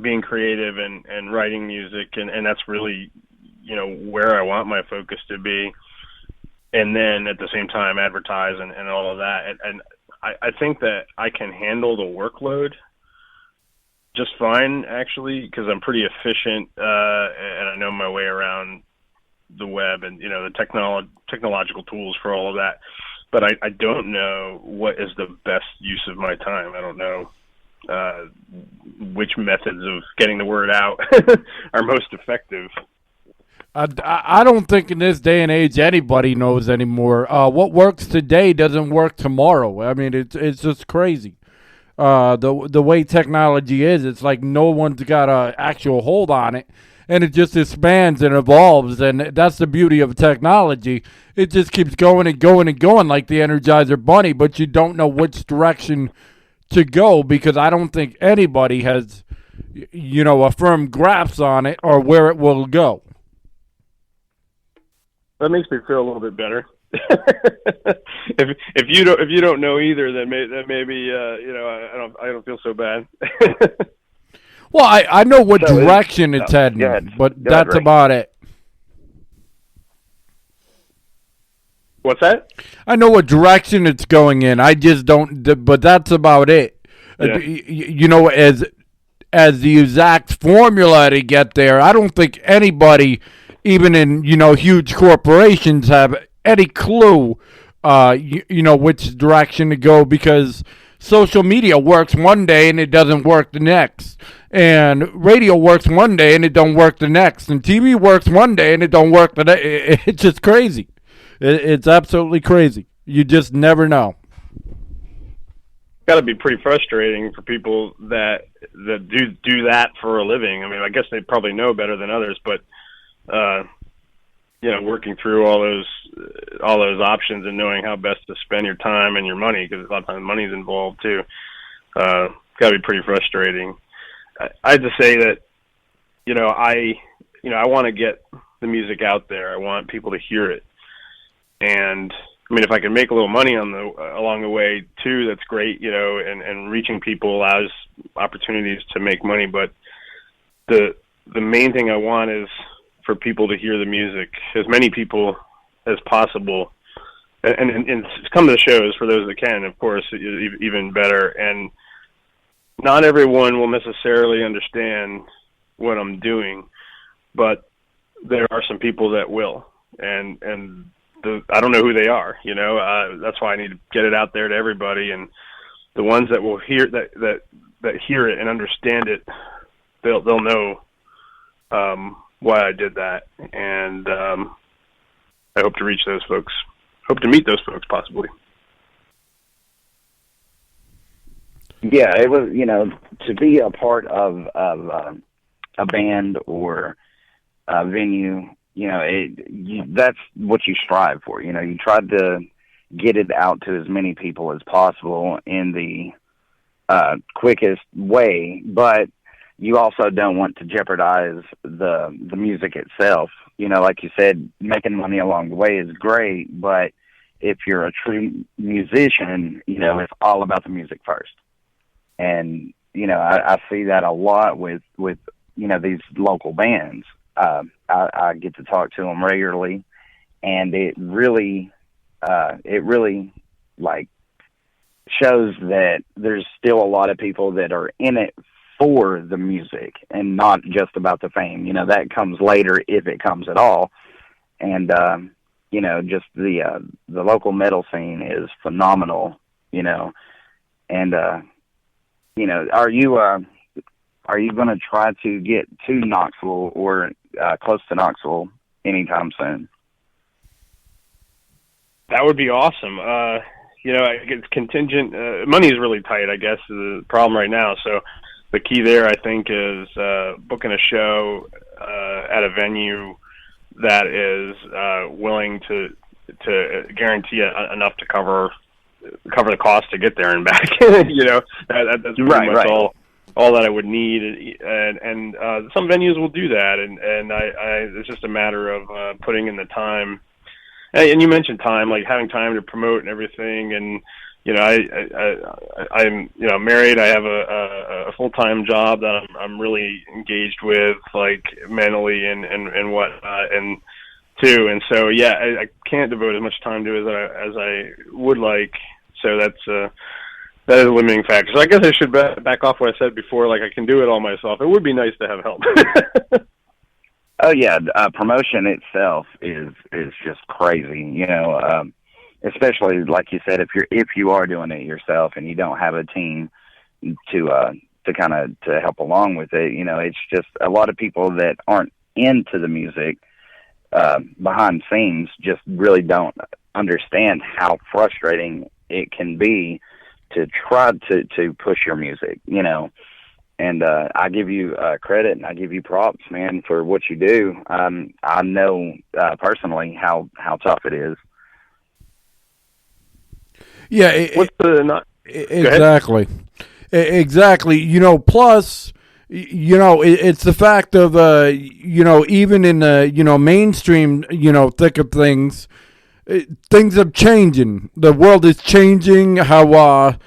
being creative and writing music, and that's really, where I want my focus to be. And then at the same time advertise and all of that. And I think that I can handle the workload just fine, actually, because I'm pretty efficient, and I know my way around the web and, the technological tools for all of that. But I don't know what is the best use of my time. I don't know which methods of getting the word out are most effective. I don't think in this day and age anybody knows anymore. What works today doesn't work tomorrow. I mean, it's just crazy. The way technology is, it's like no one's got an actual hold on it, and it just expands and evolves, and that's the beauty of technology. It just keeps going and going and going like the Energizer Bunny, but you don't know which direction to go because I don't think anybody has, a firm grasp on it or where it will go. That makes me feel a little bit better. if you don't know either, then maybe I don't feel so bad. Well, I know what direction it's heading, but that's about it. What's that? I know what direction it's going in. I just don't. But that's about it. Yeah. As the exact formula to get there, I don't think anybody, even in huge corporations, have any clue, which direction to go, because social media works one day and it doesn't work the next, and radio works one day and it don't work the next, and TV works one day and it don't work the next. It's just crazy. It's absolutely crazy. You just never know. Got to be pretty frustrating for people that do that for a living. I mean, I guess they probably know better than others, but working through all those options and knowing how best to spend your time and your money, because a lot of times money's involved too. Got to be pretty frustrating. I have to say that, I want to get the music out there. I want people to hear it. And I mean, if I can make a little money along the way too, that's great, and reaching people allows opportunities to make money. But the main thing I want is for people to hear the music, as many people as possible, and come to the shows for those that can, of course, even better. And not everyone will necessarily understand what I'm doing, but there are some people that will, and I don't know who they are, that's why I need to get it out there to everybody. And the ones that will hear that hear it and understand it, they'll know why I did that. And I hope to reach those folks. Hope to meet those folks possibly. Yeah, it was, to be a part of a band or a venue, that's what you strive for. You try to get it out to as many people as possible in the quickest way, but you also don't want to jeopardize the music itself. Like you said, making money along the way is great, but if you're a true musician, it's all about the music first. And, I see that a lot with these local bands. I get to talk to them regularly, and it really like shows that there's still a lot of people that are in it for the music and not just about the fame. That comes later, if it comes at all. And just the local metal scene is phenomenal. And are you going to try to get to Knoxville or close to Knoxville anytime soon? That would be awesome. It's contingent. Money is really tight, I guess, is the problem right now. So the key there, I think, is booking a show at a venue that is willing to guarantee enough to cover the cost to get there and back. That's pretty much all that I would need, and some venues will do that, and it's just a matter of putting in the time. And you mentioned time, like having time to promote and everything, and I'm married. I have a full-time job that I'm really engaged with, like mentally and whatnot, and too. And so I can't devote as much time to it as I would like. So that is a limiting factor. So I guess I should back off what I said before. Like, I can do it all myself. It would be nice to have help. Oh yeah, promotion itself is just crazy. Especially like you said, if you are doing it yourself and you don't have a team to kind of to help along with it, it's just a lot of people that aren't into the music behind scenes just really don't understand how frustrating it can be to try to push your music, And I give you credit and I give you props, man, for what you do. I know personally how tough it is. Yeah, exactly. Plus, it's the fact of, even in the, mainstream, thick of things, things are changing. The world is changing. How,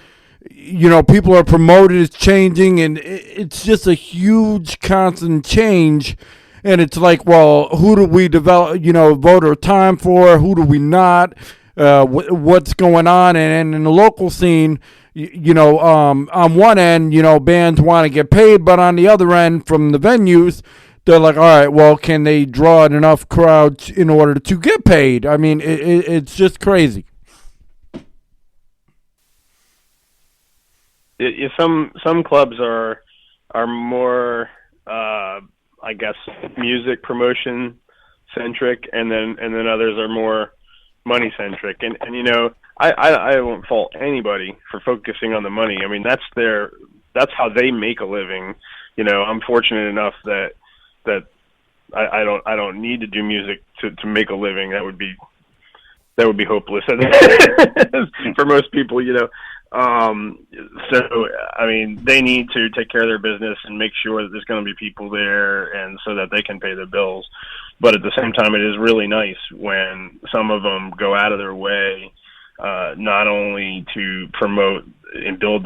people are promoted is changing, and it's just a huge constant change. And it's like, well, who do we vote our time for? Who do we not? What's going on? And in the local scene, on one end, bands want to get paid, but on the other end, from the venues, they're like, all right, well, can they draw enough crowds in order to get paid? I mean, it's just crazy. Some clubs are more, I guess, music promotion centric, and then others are more money centric. And I won't fault anybody for focusing on the money. I mean, that's how they make a living. I'm fortunate enough that I don't need to do music to make a living. That would be hopeless for most people, So, I mean, they need to take care of their business and make sure that there's going to be people there, and so that they can pay their bills. But at the same time, it is really nice when some of them go out of their way, not only to promote and build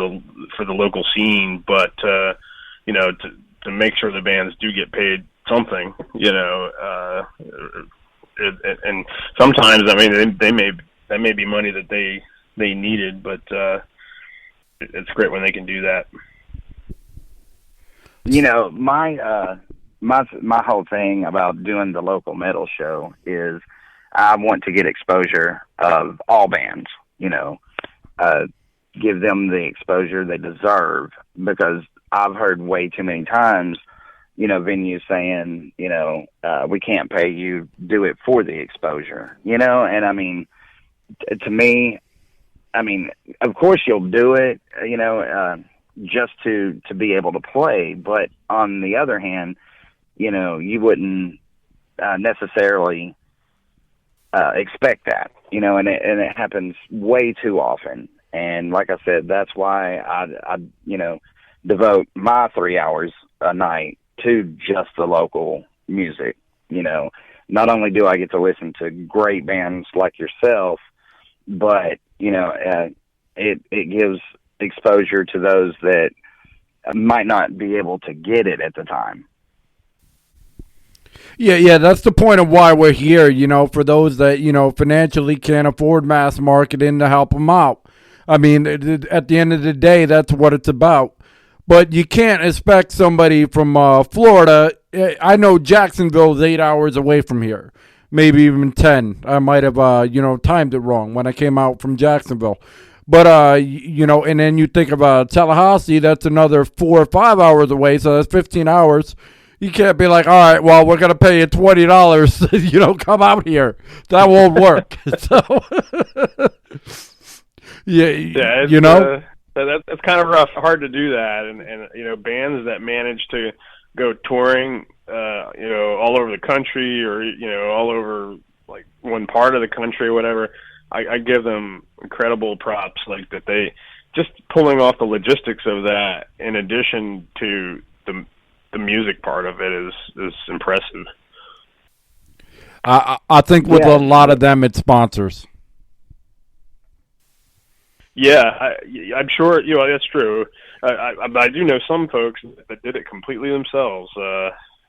for the local scene, but to make sure the bands do get paid something. And sometimes, I mean, that may be money that they needed, but it's great when they can do that. My whole thing about doing the local metal show is I want to get exposure of all bands, give them the exposure they deserve, because I've heard way too many times, venues saying, we can't pay you, do it for the exposure, and I mean, to me, I mean, of course you'll do it, just to be able to play, but on the other hand, you wouldn't necessarily expect that, and it happens way too often. And like I said, that's why I devote my 3 hours a night to just the local music. Not only do I get to listen to great bands like yourself, but it gives exposure to those that might not be able to get it at the time. Yeah, that's the point of why we're here, for those that, financially can't afford mass marketing, to help them out. I mean, at the end of the day, that's what it's about. But you can't expect somebody from Florida. I know Jacksonville is 8 hours away from here, maybe even 10. I might have, timed it wrong when I came out from Jacksonville. But, and then you think about Tallahassee, that's another 4 or 5 hours away, so that's 15 hours. You can't be like, all right, well, we're going to pay you $20, come out here. That won't work. So, that's kind of rough, hard to do that. And bands that manage to go touring, all over the country, or, all over, like, one part of the country or whatever, I give them incredible props, like, that they just pulling off the logistics of that in addition to the music part of it is impressive. I think with a lot of them, it's sponsors. Yeah, I'm sure. That's true. I do know some folks that did it completely themselves,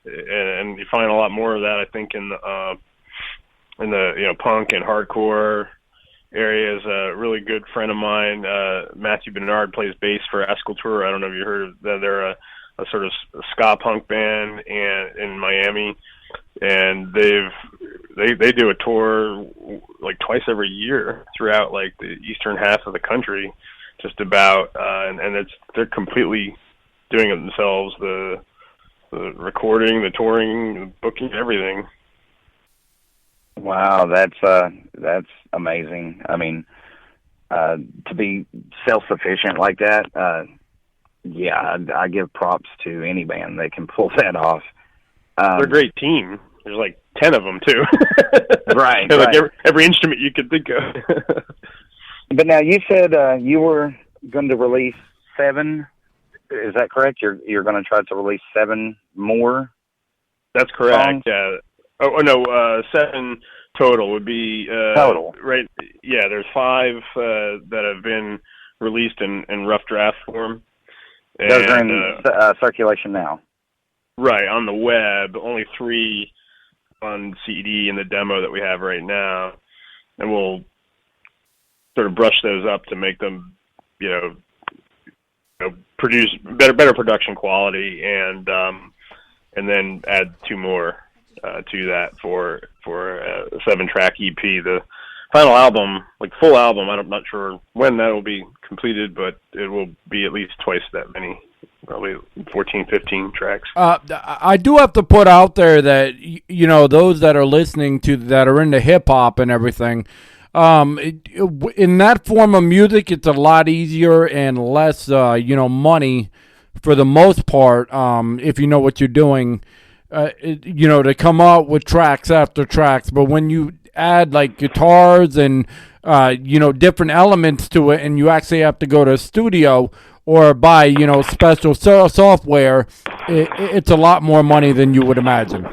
and you find a lot more of that. I think in the punk and hardcore areas. A really good friend of mine, Matthew Bernard, plays bass for Escultura. I don't know if you heard of that. They're a sort of ska punk band in Miami, and they do a tour like twice every year throughout like the eastern half of the country, just about, and they're completely doing it themselves. The recording, the touring, the booking, everything. Wow, that's amazing. I mean, to be self-sufficient like that, yeah, I give props to any band that can pull that off. They're a great team. There's like 10 of them too. Right. Like every instrument you could think of. But now you said you were going to release 7. Is that correct? You're going to try to release 7 more? That's correct. Songs? Yeah. Oh no, 7 total would be total. Right. Yeah. There's 5 that have been released in rough draft form. Those are in circulation now. Right, on the web. Only 3 on CD in the demo that we have right now, and we'll sort of brush those up to make them, produce better production quality, and then add 2 more to that for a 7-track EP. The final album, like full album, I'm not sure when that will be completed, but it will be at least twice that many, probably 14, 15 tracks. I do have to put out there that, those that are listening to that are into hip-hop and everything, in that form of music, it's a lot easier and less, money for the most part, if you know what you're doing, to come out with tracks after tracks. But when you add like guitars and different elements to it, and you actually have to go to a studio or buy special software, it's a lot more money than you would imagine.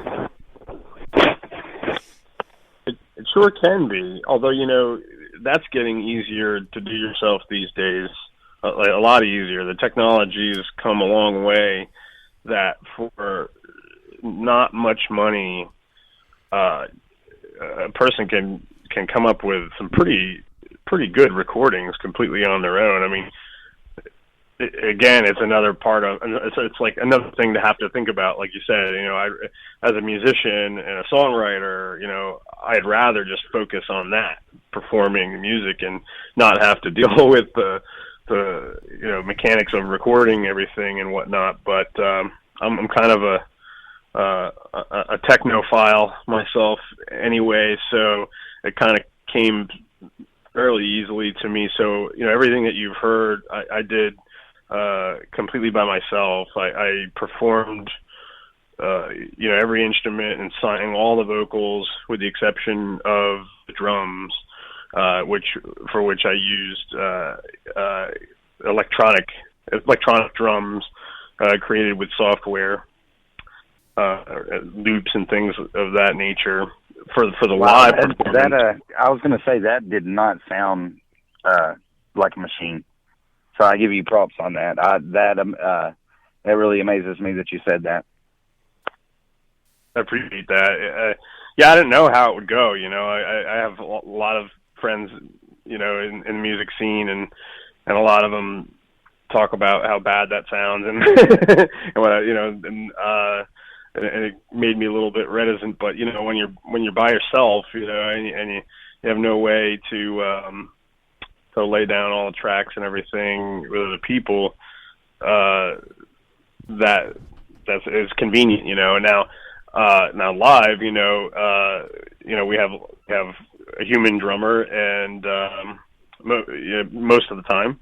It sure can be, although that's getting easier to do yourself these days, a lot easier. The technology's come a long way that for not much money, a person can come up with some pretty good recordings completely on their own. I mean, again, it's another part of it's like another thing to have to think about. Like you said, I, as a musician and a songwriter, I'd rather just focus on that, performing music, and not have to deal with the mechanics of recording everything and whatnot. But I'm kind of a technophile myself anyway, so it kind of came fairly easily to me. So everything that you've heard, I did completely by myself. I performed every instrument and sang all the vocals with the exception of the drums, which I used electronic drums created with software, loops and things of that nature for the live performance. I was going to say that did not sound like a machine. So I give you props on that. That really amazes me that you said that. I appreciate that. Yeah, I didn't know how it would go. I have a lot of friends, in the music scene, and a lot of them talk about how bad that sounds, and and it made me a little bit reticent. But when you're by yourself, and you have no way to lay down all the tracks and everything with other people, that's convenient, Now live, we have a human drummer, and most of the time,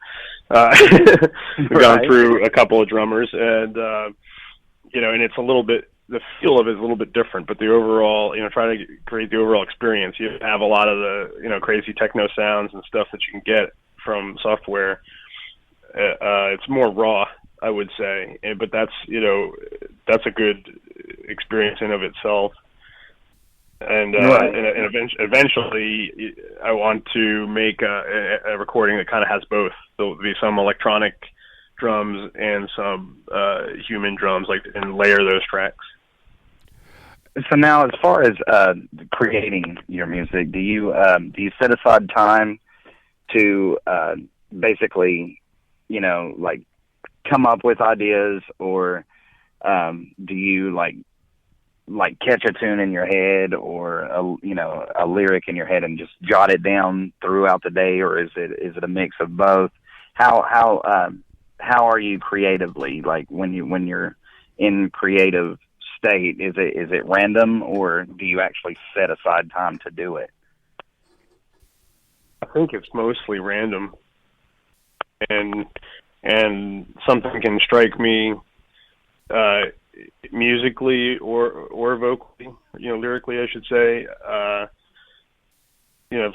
we've gone through a couple of drummers, and and it's a little bit, the feel of it is a little bit different, but the overall, trying to create the overall experience, you have a lot of the, crazy techno sounds and stuff that you can get from software. It's more raw, I would say, but that's a good experience in of itself. And, Right. eventually, I want to make a recording that kind of has both. There'll be some electronic drums and some human drums, and layer those tracks. So now, as far as creating your music, do you set aside time to basically, like come up with ideas, or do you like catch a tune in your head, or a lyric in your head and just jot it down throughout the day, or is it a mix of both? How are you creatively, like when you're in creative state? Is it random, or do you actually set aside time to do it? I think it's mostly random, and something can strike me musically or vocally, lyrically, I should say.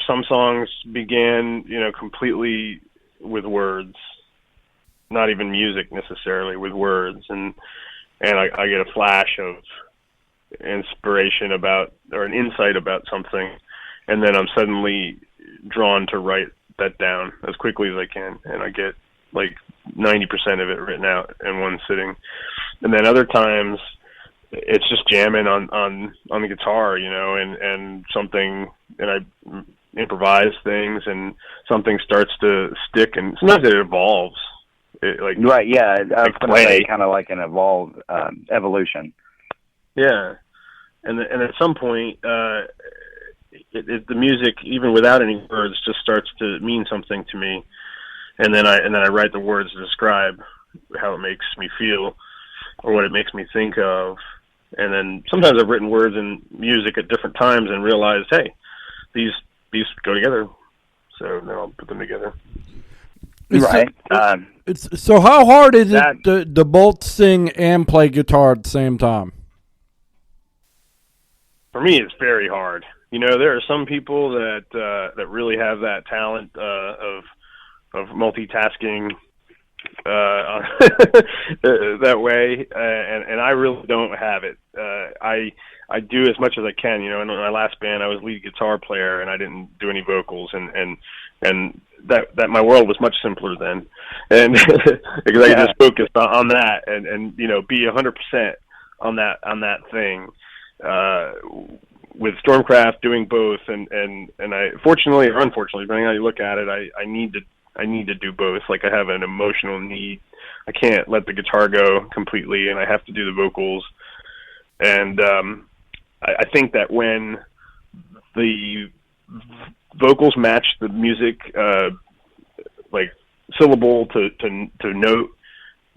Some songs began, completely with words, not even music necessarily, with words, and I get a flash of inspiration or an insight about something, and then I'm suddenly drawn to write that down as quickly as I can, and I get like 90% of it written out in one sitting. And then other times it's just jamming on the guitar, and I improvise things, and something starts to stick, and sometimes it evolves. Right, yeah, I was going to say kind of like an evolution. Yeah, and at some point, the music, even without any words, just starts to mean something to me, and then I write the words to describe how it makes me feel, or what it makes me think of, and then sometimes I've written words and music at different times and realized, hey, these go together, so then I'll put them together. Right. So how hard is it to both sing and play guitar at the same time? For me, it's very hard. There are some people that really have that talent of multitasking that way, and I really don't have it. I do as much as I can. In my last band, I was lead guitar player, and I didn't do any vocals, and that my world was much simpler then, and because I could just focus on that and be 100% on that thing. With Stormcraft, doing both, and I, fortunately or unfortunately, depending on how you look at it, I need to do both. Like, I have an emotional need. I can't let the guitar go completely, and I have to do the vocals. And I think that when the vocals match the music, like syllable to note,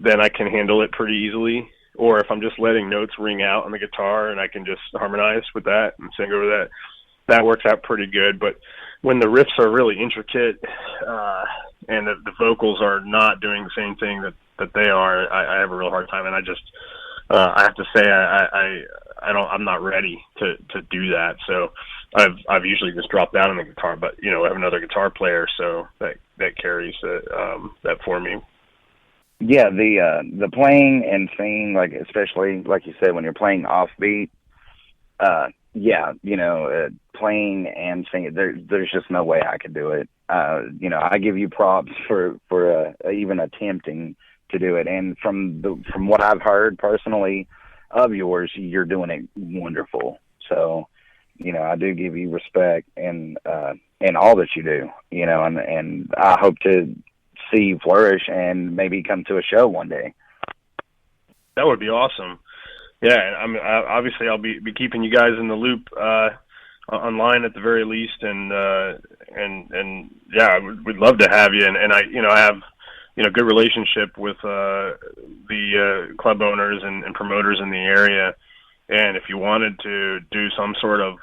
then I can handle it pretty easily. Or if I'm just letting notes ring out on the guitar and I can just harmonize with that and sing over that, that works out pretty good. But when the riffs are really intricate and the vocals are not doing the same thing that they are, I have a real hard time. And I just I have to say I'm not ready to do that. So I've usually just dropped down on the guitar, but I have another guitar player, so that carries that for me. Yeah, the playing and singing, like especially like you said when you're playing offbeat, playing and singing, there's just no way I could do it. I give you props for even attempting to do it, and from what I've heard personally of yours, you're doing it wonderful. So, I do give you respect and all that you do, and I hope to see you flourish and maybe come to a show one day. That would be awesome. Yeah, obviously I'll be keeping you guys in the loop online at the very least, and yeah, we'd love to have you. And I have good relationship with the club owners and promoters in the area. And if you wanted to do some sort of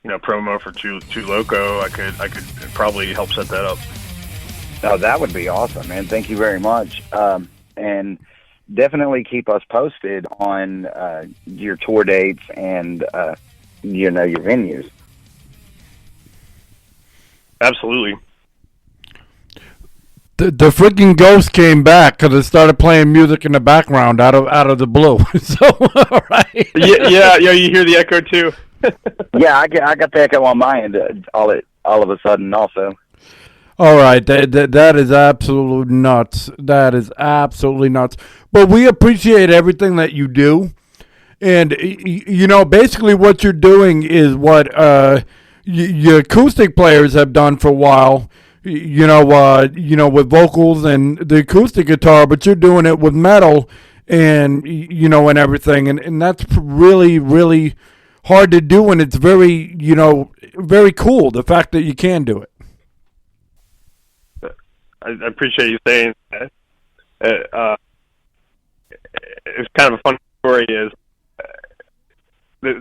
promo for Too Loco, I could probably help set that up. Oh, that would be awesome, man. Thank you very much. And definitely keep us posted on your tour dates and your venues. Absolutely. The freaking ghost came back because it started playing music in the background out of the blue. So, all right. Yeah. You hear the echo too. Yeah, I got the echo on my end all of a sudden also. All right, that is absolute nuts. That is absolutely nuts. But we appreciate everything that you do, and basically what you're doing is what your acoustic players have done for a while. With vocals and the acoustic guitar, but you're doing it with metal and and everything, and that's really really hard to do, and it's very very cool the fact that you can do it. I appreciate you saying that. It's kind of a funny story. Is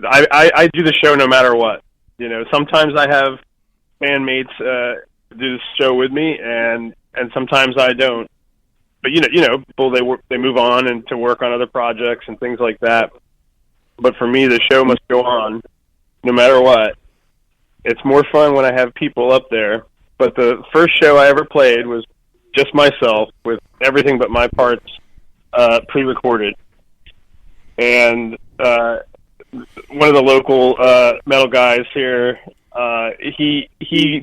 I do the show no matter what. Sometimes I have bandmates do the show with me, and sometimes I don't. But people they move on and to work on other projects and things like that. But for me, the show must go on, no matter what. It's more fun when I have people up there. But the first show I ever played was just myself with everything but my parts pre-recorded. And one of the local metal guys here, he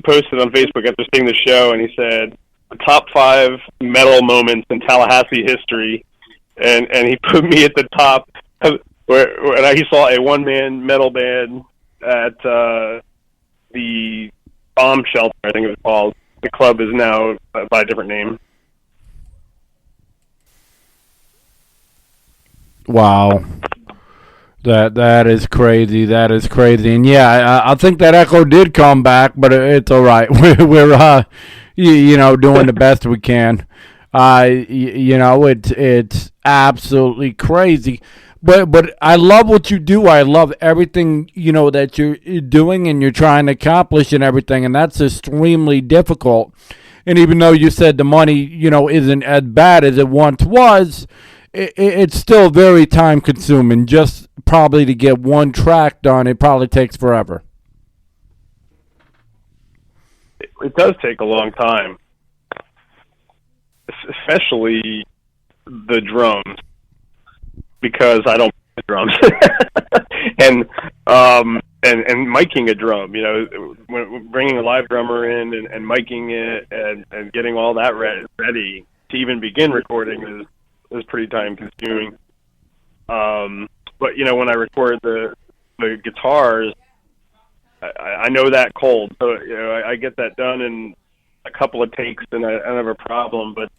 posted on Facebook after seeing the show, and he said, the top 5 metal moments in Tallahassee history. And he put me at the top where he saw a one-man metal band at the Bomb Shelter, I think it was called. The club is now by a different name. Wow, that is crazy. That is crazy. And yeah, I think that echo did come back, but it's all right. We're doing the best we can. It's absolutely crazy. But I love what you do. I love everything, that you're doing and you're trying to accomplish and everything. And that's extremely difficult. And even though you said the money, isn't as bad as it once was, it's still very time consuming. Just probably to get one track done, it probably takes forever. It does take a long time, especially the drums. Because I don't play drums, and miking a drum, bringing a live drummer in and miking it and getting all that ready to even begin recording is pretty time consuming. But when I record the guitars, I know that cold, so I get that done in a couple of takes and I don't have a problem. But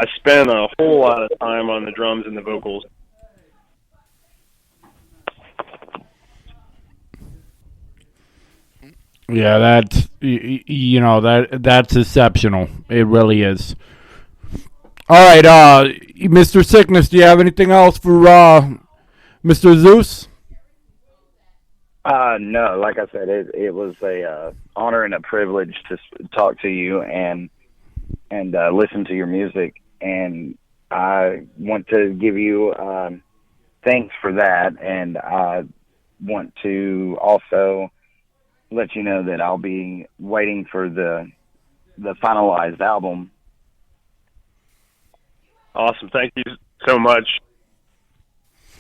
I spend a whole lot of time on the drums and the vocals. Yeah, that's that's exceptional. It really is. All right, Mr. Sicness, do you have anything else for Mr. Zeus? No, like I said, it was a honor and a privilege to talk to you and listen to your music, and I want to give you thanks for that, and I want to also let you know that I'll be waiting for the finalized album. Awesome. Thank you so much.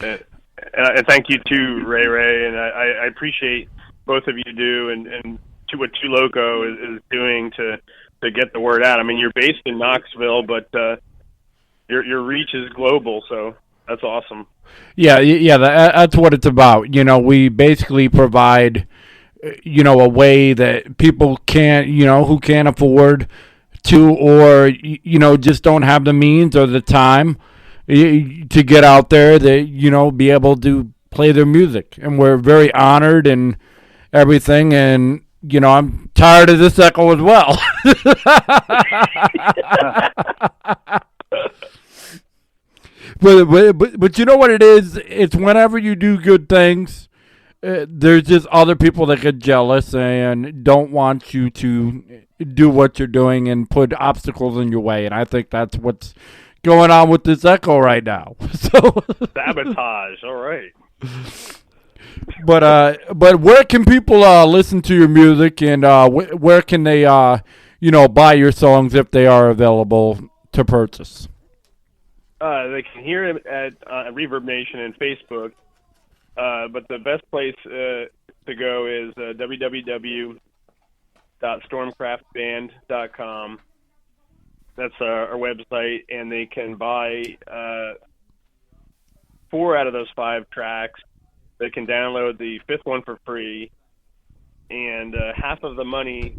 And thank you too, Ray Ray. And I appreciate both of you do and to what Too Loco is doing to get the word out. I mean, you're based in Knoxville, but your reach is global, so that's awesome. Yeah, that's what it's about. We basically provide a way that people can't, who can't afford to, or, just don't have the means or the time to get out there, that, be able to play their music. And we're very honored and everything. And, I'm tired of this echo as well. But you know what it is? It's whenever you do good things, there's just other people that get jealous and don't want you to do what you're doing and put obstacles in your way. And I think that's what's going on with this echo right now. So sabotage. All right. But where can people listen to your music, and where can they buy your songs if they are available to purchase? They can hear it at Reverb Nation and Facebook. But the best place to to go is www.stormcraftband.com. That's our website, and they can buy 4 out of those 5 tracks. They can download the 5th one for free, and half of the money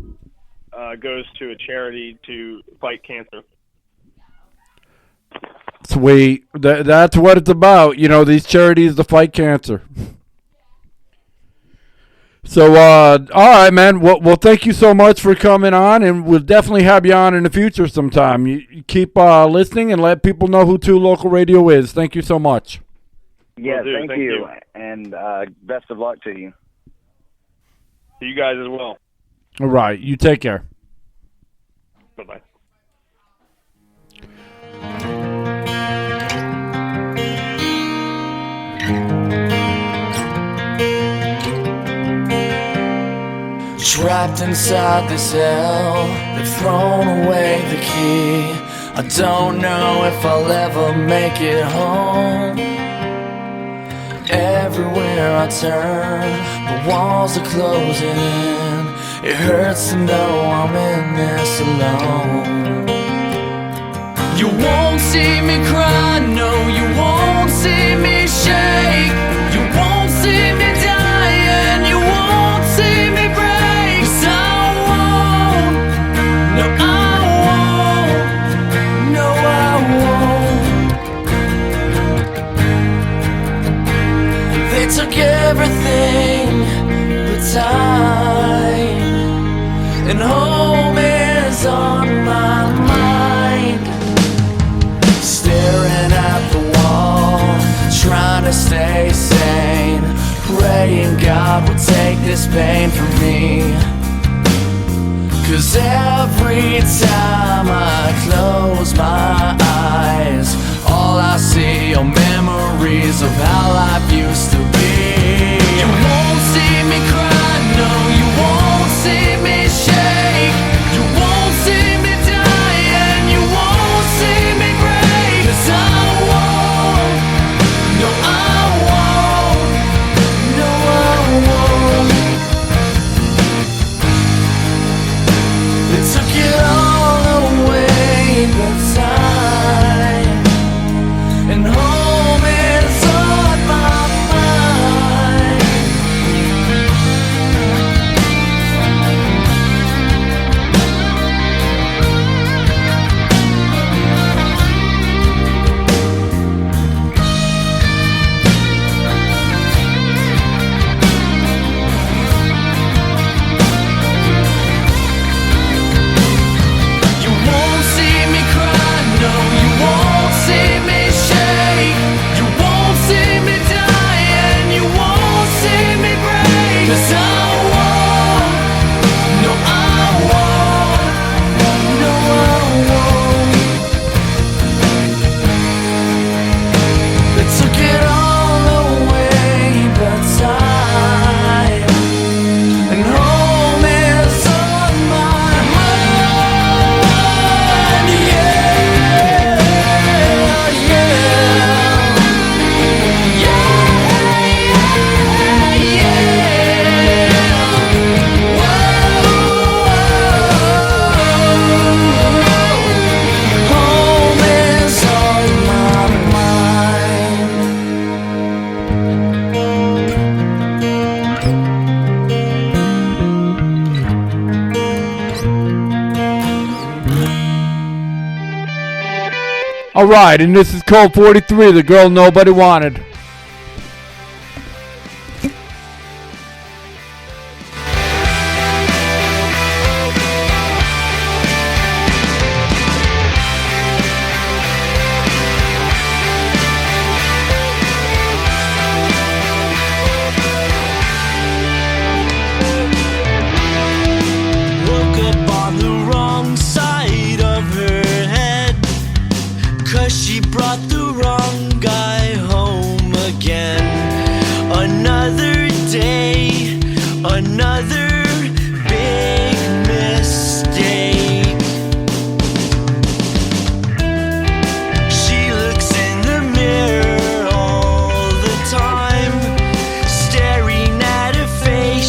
goes to a charity to fight cancer. Sweet. That's what it's about. You know, these charities to fight cancer. So, all right, man. Well, thank you so much for coming on, and we'll definitely have you on in the future sometime. You keep listening and let people know who 2 Local Radio is. Thank you so much. Yeah, thank you. And best of luck to you. To you guys as well. All right. You take care. Bye-bye. Trapped inside this hell, they've thrown away the key. I don't know if I'll ever make it home. Everywhere I turn, the walls are closing in. It hurts to know I'm in this alone. You won't see me cry, no, you won't see me shake. You won't see me die, and you won't see me break. 'Cause I won't, no I won't, no I won't. They took everything but time, and home is on my mind. Staring at the wall, trying to stay sane, praying God will take this pain from me. 'Cause every time I close my eyes, all I see are memories of how life used to be. You won't see me cry, no, you won't see me shake. You won't see me die, and you won't see me break. 'Cause I won't, no I won't, no I won't. They took it all away but time, and home is on my mind. You won't see me cry, no, you won't see me shake. You won't see me die, and you won't see me break. 'Cause I won't, no I won't, no I won't. They took it all away but time, and home is on my mind. Yeah, yeah, yeah, yeah. Whoa, home is on my mind. All right, and this is Code 43, the girl nobody wanted. Woke up on the wrong side of her head, 'cause she brought the wrong guy home again. Another day, another big mistake. She looks in the mirror all the time, staring at her face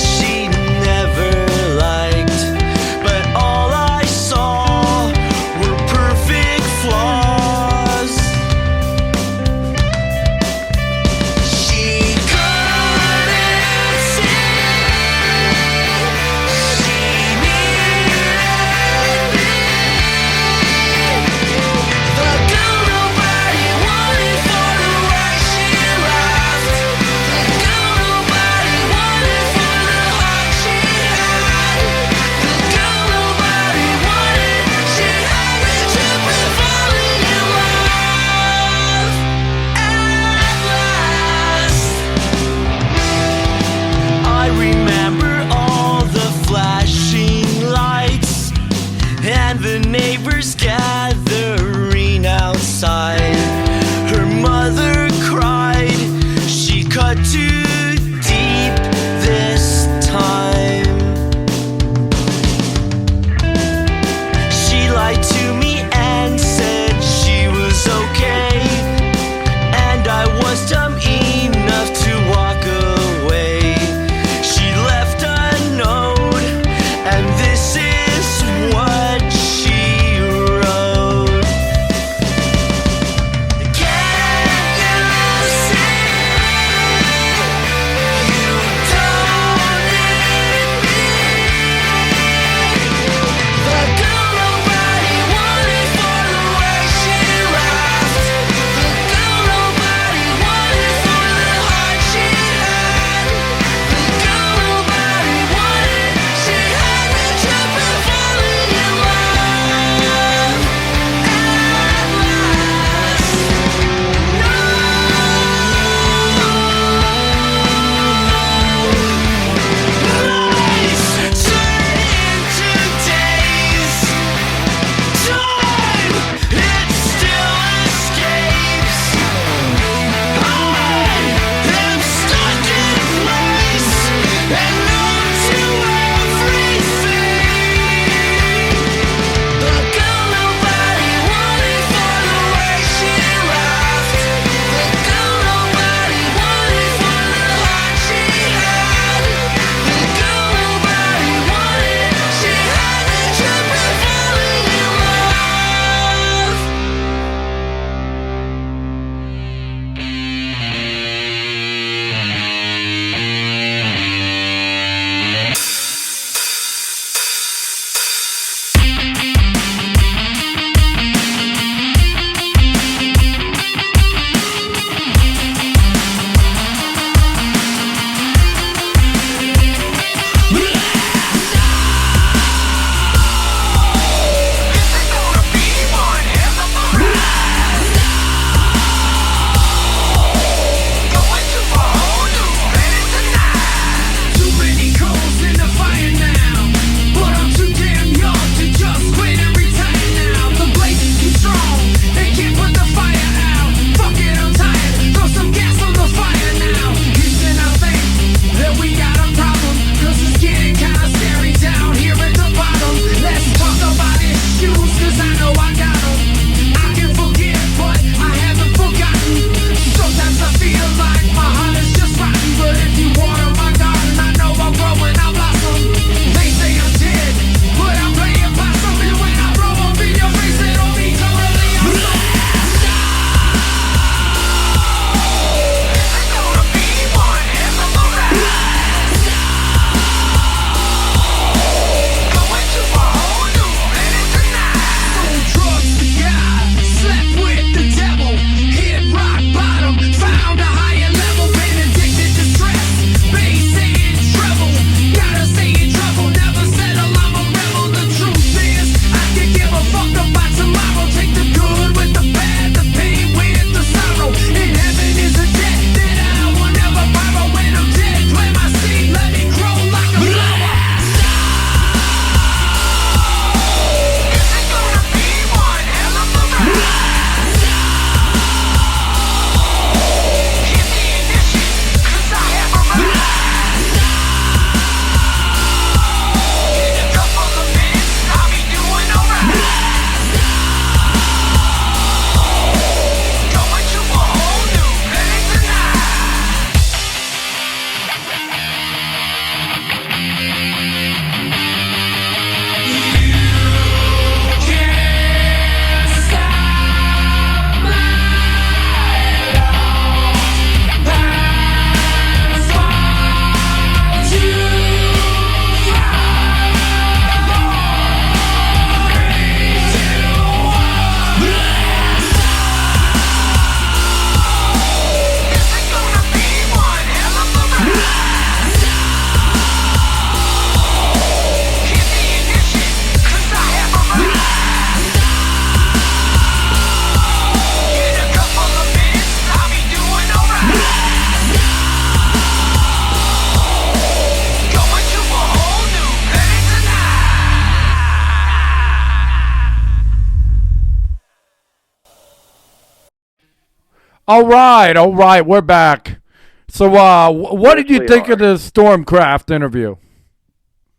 All right, we're back. So, what did you Yes, we think are. of the Stormcraft interview?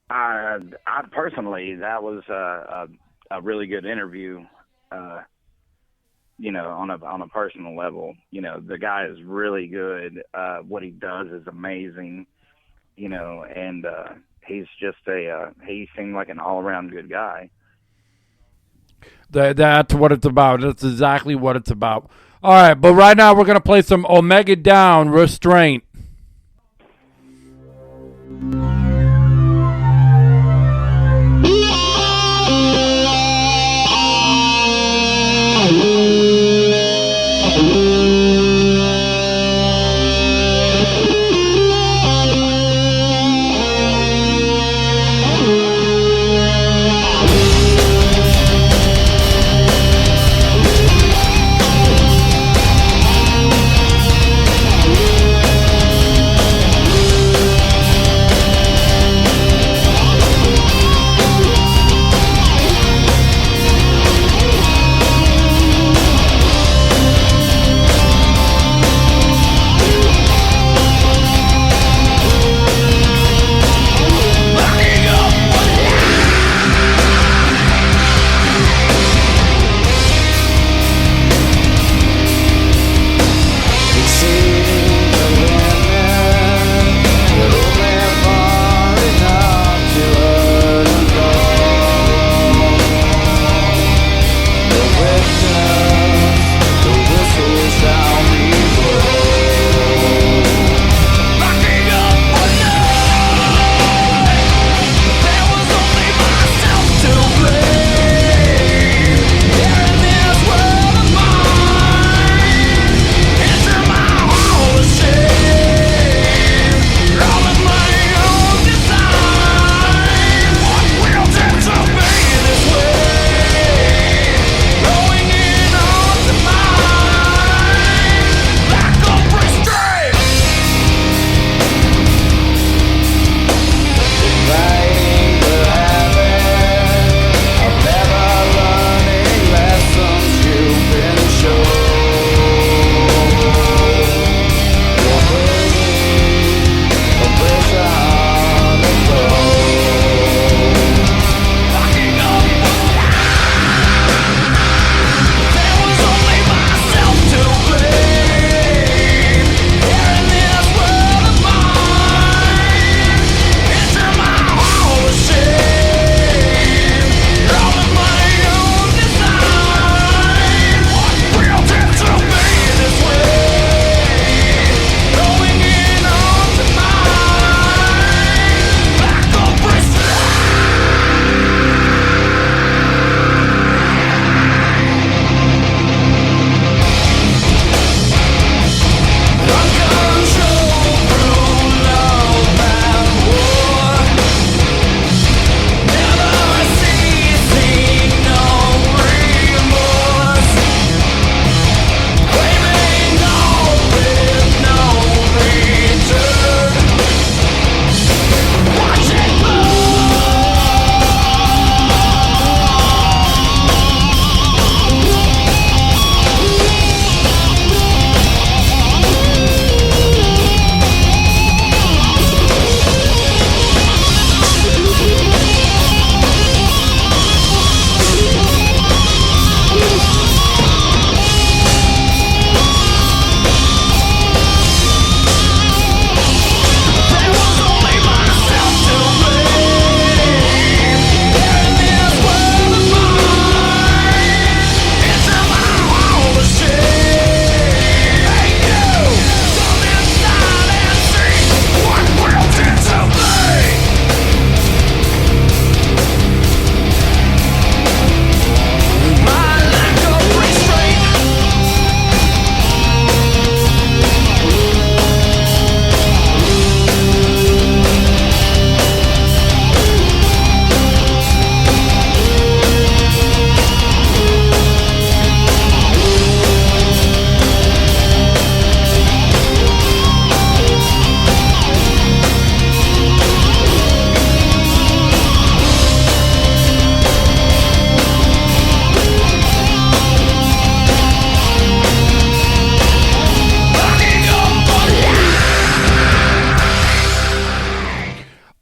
I personally, that was a really good interview. On a personal level, the guy is really good. What he does is amazing. And he's just he seemed like an all around good guy. That's what it's about. That's exactly what it's about. All right, but right now we're gonna play some Omega Down Restraint.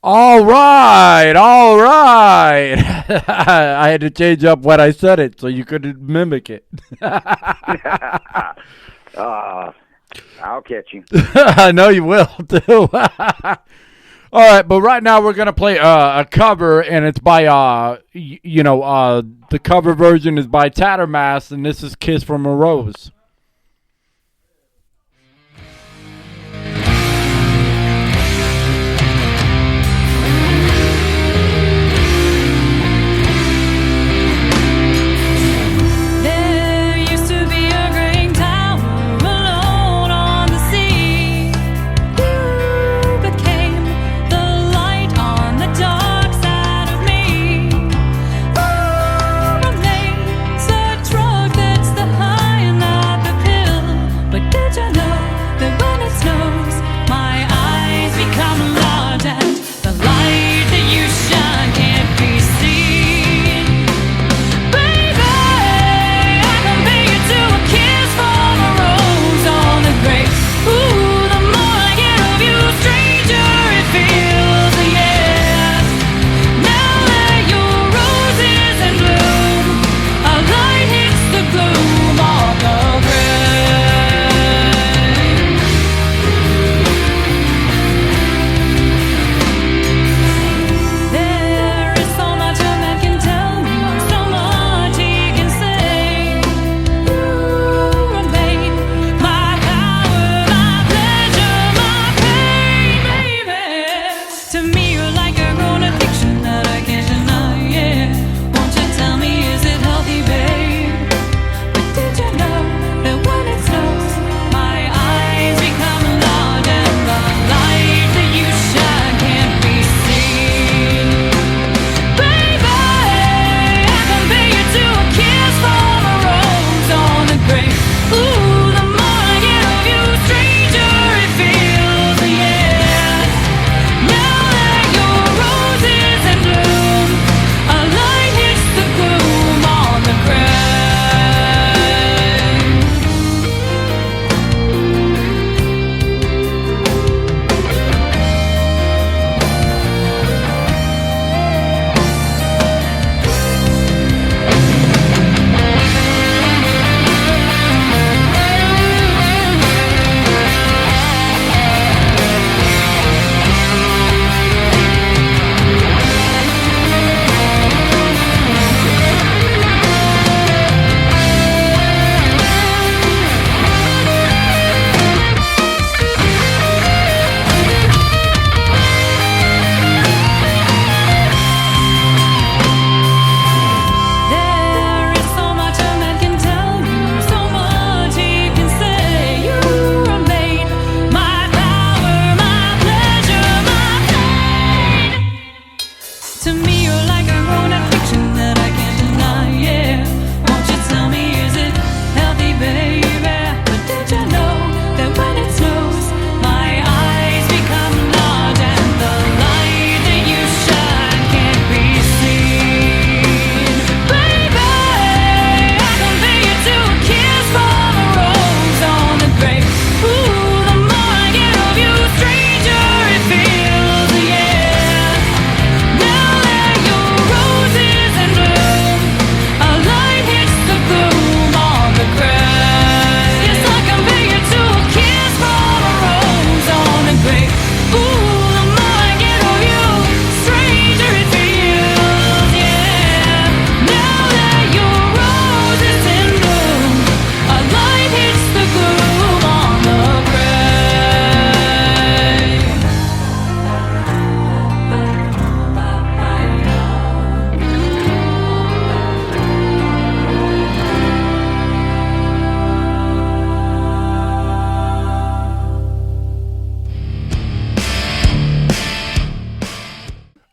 All right. I had to change up when I said it so you couldn't mimic it. I'll catch you. I know you will, too. All right, but right now we're going to play a cover, and it's by, the cover version is by Tattermass, and this is Kiss from a Rose.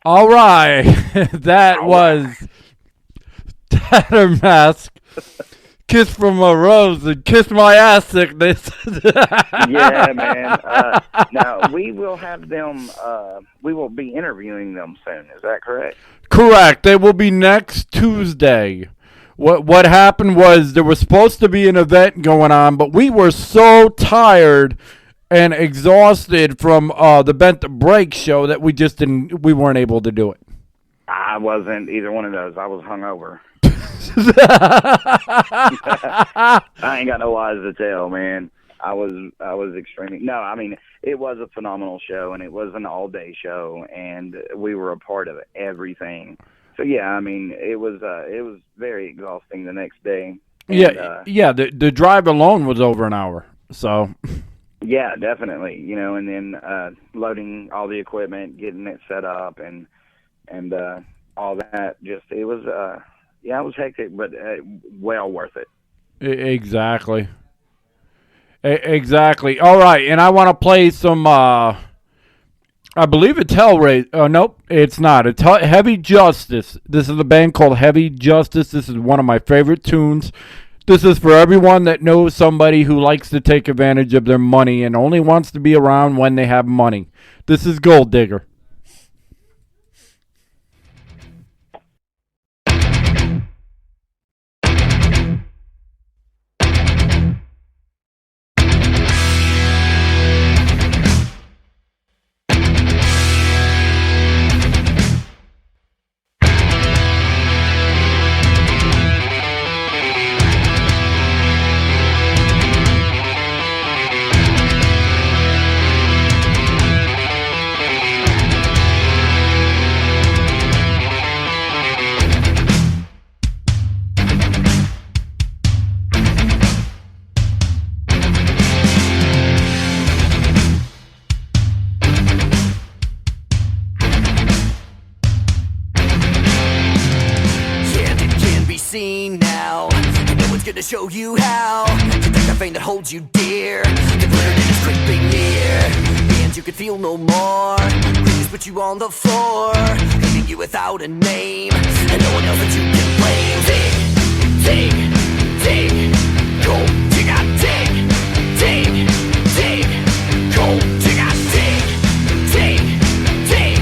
All right, that was Tattermask, Kiss from a Rose, and Kiss My Ass Sickness. Yeah, man. Now, we will have them, we will be interviewing them soon. Is that correct? Correct. They will be next Tuesday. What happened was there was supposed to be an event going on, but we were so tired and exhausted from the Bent to Break show that we weren't able to do it. I wasn't either one of those. I was hungover. I ain't got no lies to tell, man. I was extremely it was a phenomenal show, and it was an all-day show, and we were a part of everything. So yeah, it was very exhausting the next day. And, the drive alone was over an hour. So yeah, definitely. And then loading all the equipment, getting it set up, and all that. Just it was it was hectic, but well worth it. Exactly. Exactly. All right, and I want to play some. I believe it's Hellraiser. Oh, nope, it's not. It's Heavy Justice. This is a band called Heavy Justice. This is one of my favorite tunes. This is for everyone that knows somebody who likes to take advantage of their money and only wants to be around when they have money. This is Gold Digger. Show you how to take the vein that holds you dear, converted it is creeping near, and you can feel no more. Please put you on the floor, leaving you without a name, and no one else that you can blame. Dig, dig, dig, go dig out, dig, dig, dig, go dig out, dig, dig, dig,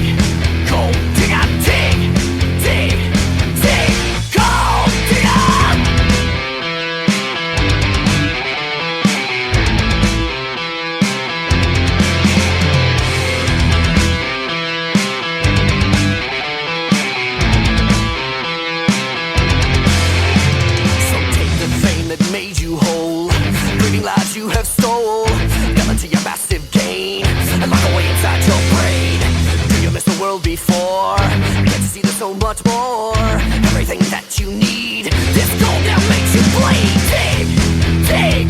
go dig out, dig, dig, dig, go dig out. Made you whole, grieving lives you have stole, got into your massive gain, and lock away inside your brain. Do you miss the world before? Get to see there's so much more, everything that you need. This gold now makes you bleed. Dig, dig,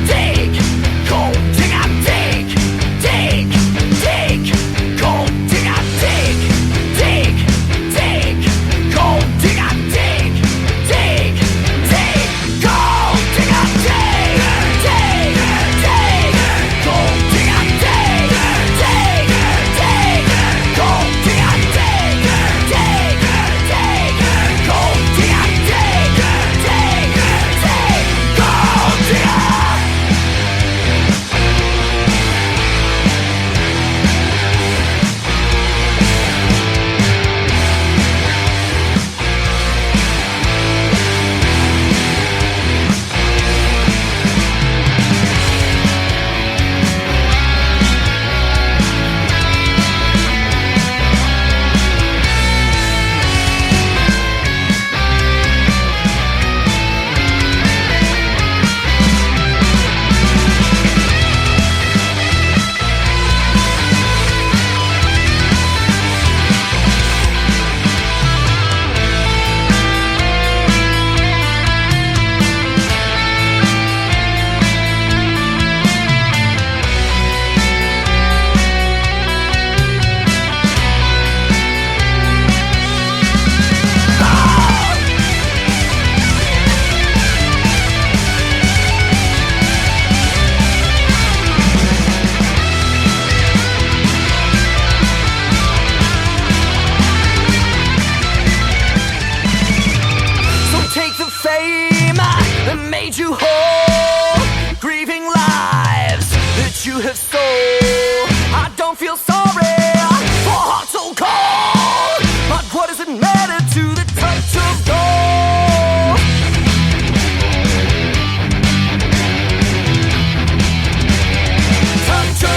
dig, go dig out, dig, dig, dig, go dig out, dig, dig, dig, go dig out, dig, dig, dig, go. You whole, grieving lives that you have stole. I don't feel sorry for hearts so cold, but what does it matter to the touch of gold? Touch of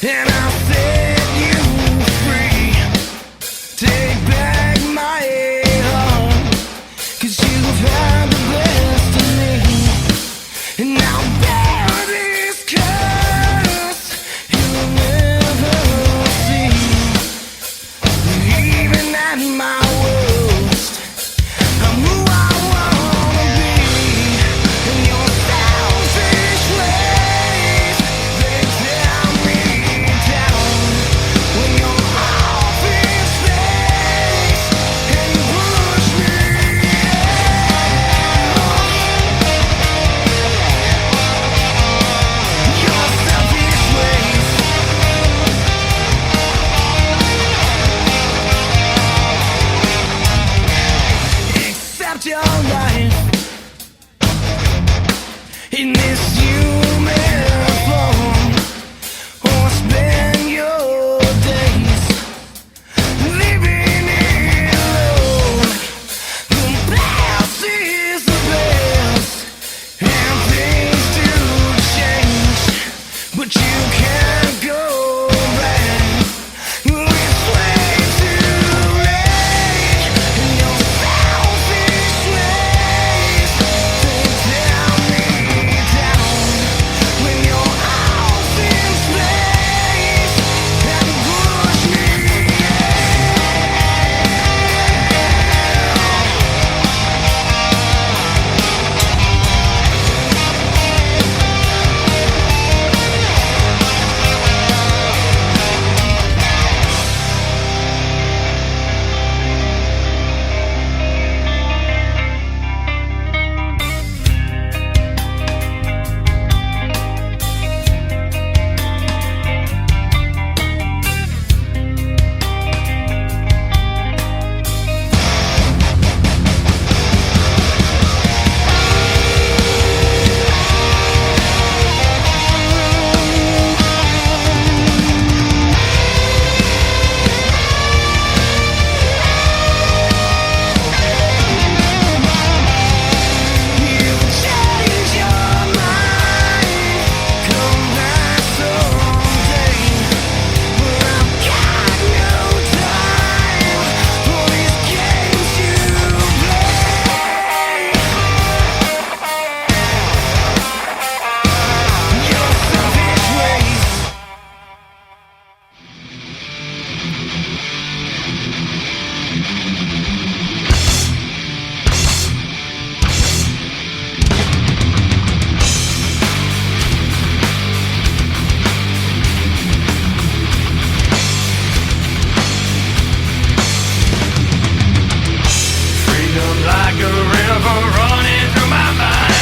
and I'll set you free. Take back my heart, 'cause you've had the best of me, and now bear this curse you'll never see. Even at my worst, I'm who I wanna be, and your selfish ways, they tear me down. When you're off in space and you push me out. Your selfish ways. Accept your life in this human form, or spend your days living it alone. The past is the best, and things do change, but you can't go back. It's way too late, and your selfish ways, they tear me down. When you're out in space and push me you change your mind, come back someday. But I've got no time for these games you play. Your selfish ways. Freedom like a river running through my mind.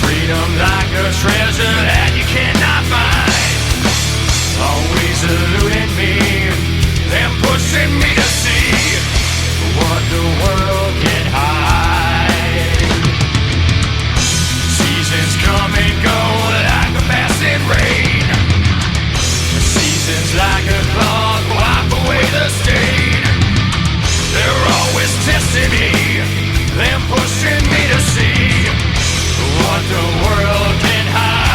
Freedom like a treasure that you cannot find. Always eluding me, then pushing me to see what the world can hide. Seasons come and go like a passing rain. Seasons like a clock wipe away the stain. They're always testing me, then pushing me to see what the world can hide.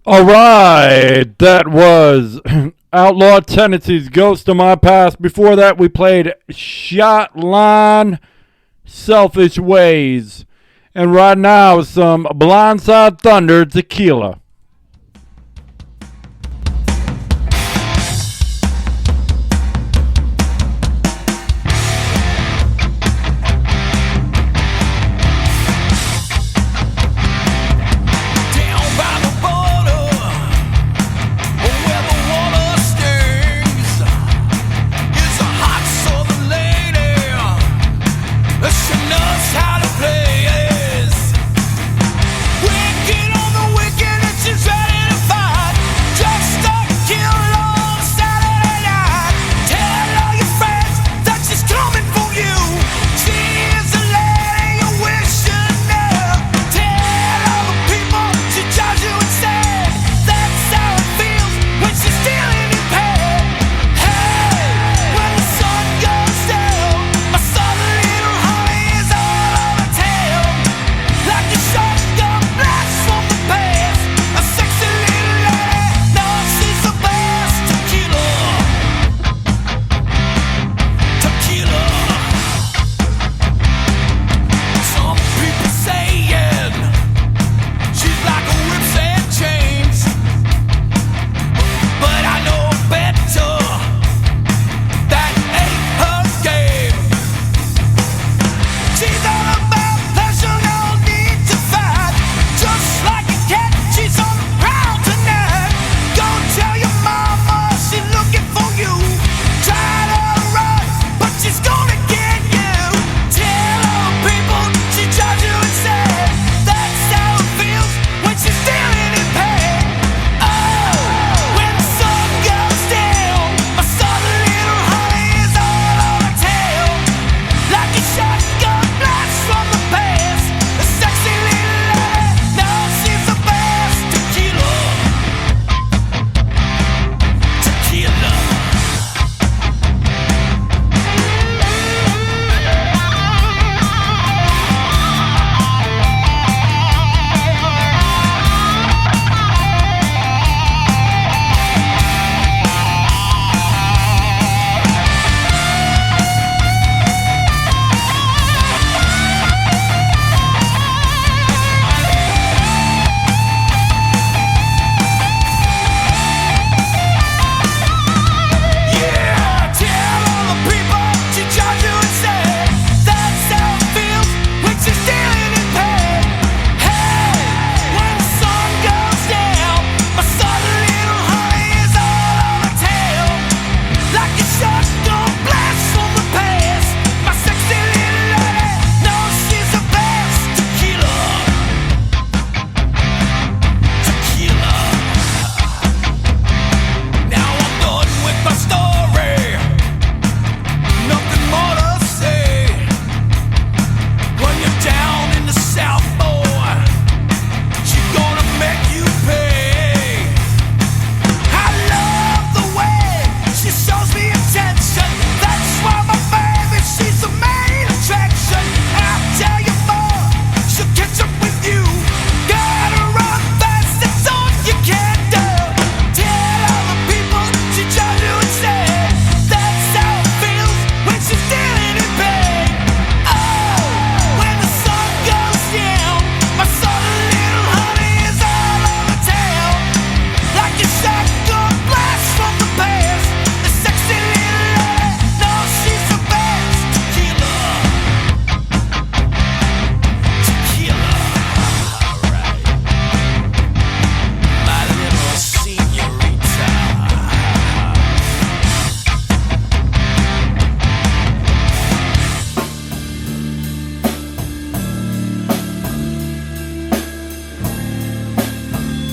All right, that was Outlaw Tendencies, Ghost of My Past. Before that, we played Shot Line, Selfish Ways. And right now, some Blindside Thunder Tequila.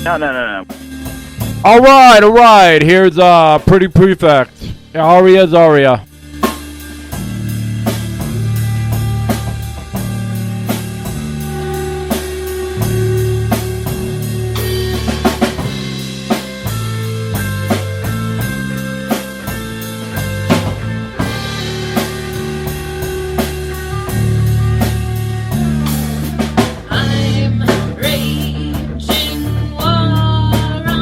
No. All right. Here's Pretty Prefect. Aria's Aria. I'm raging war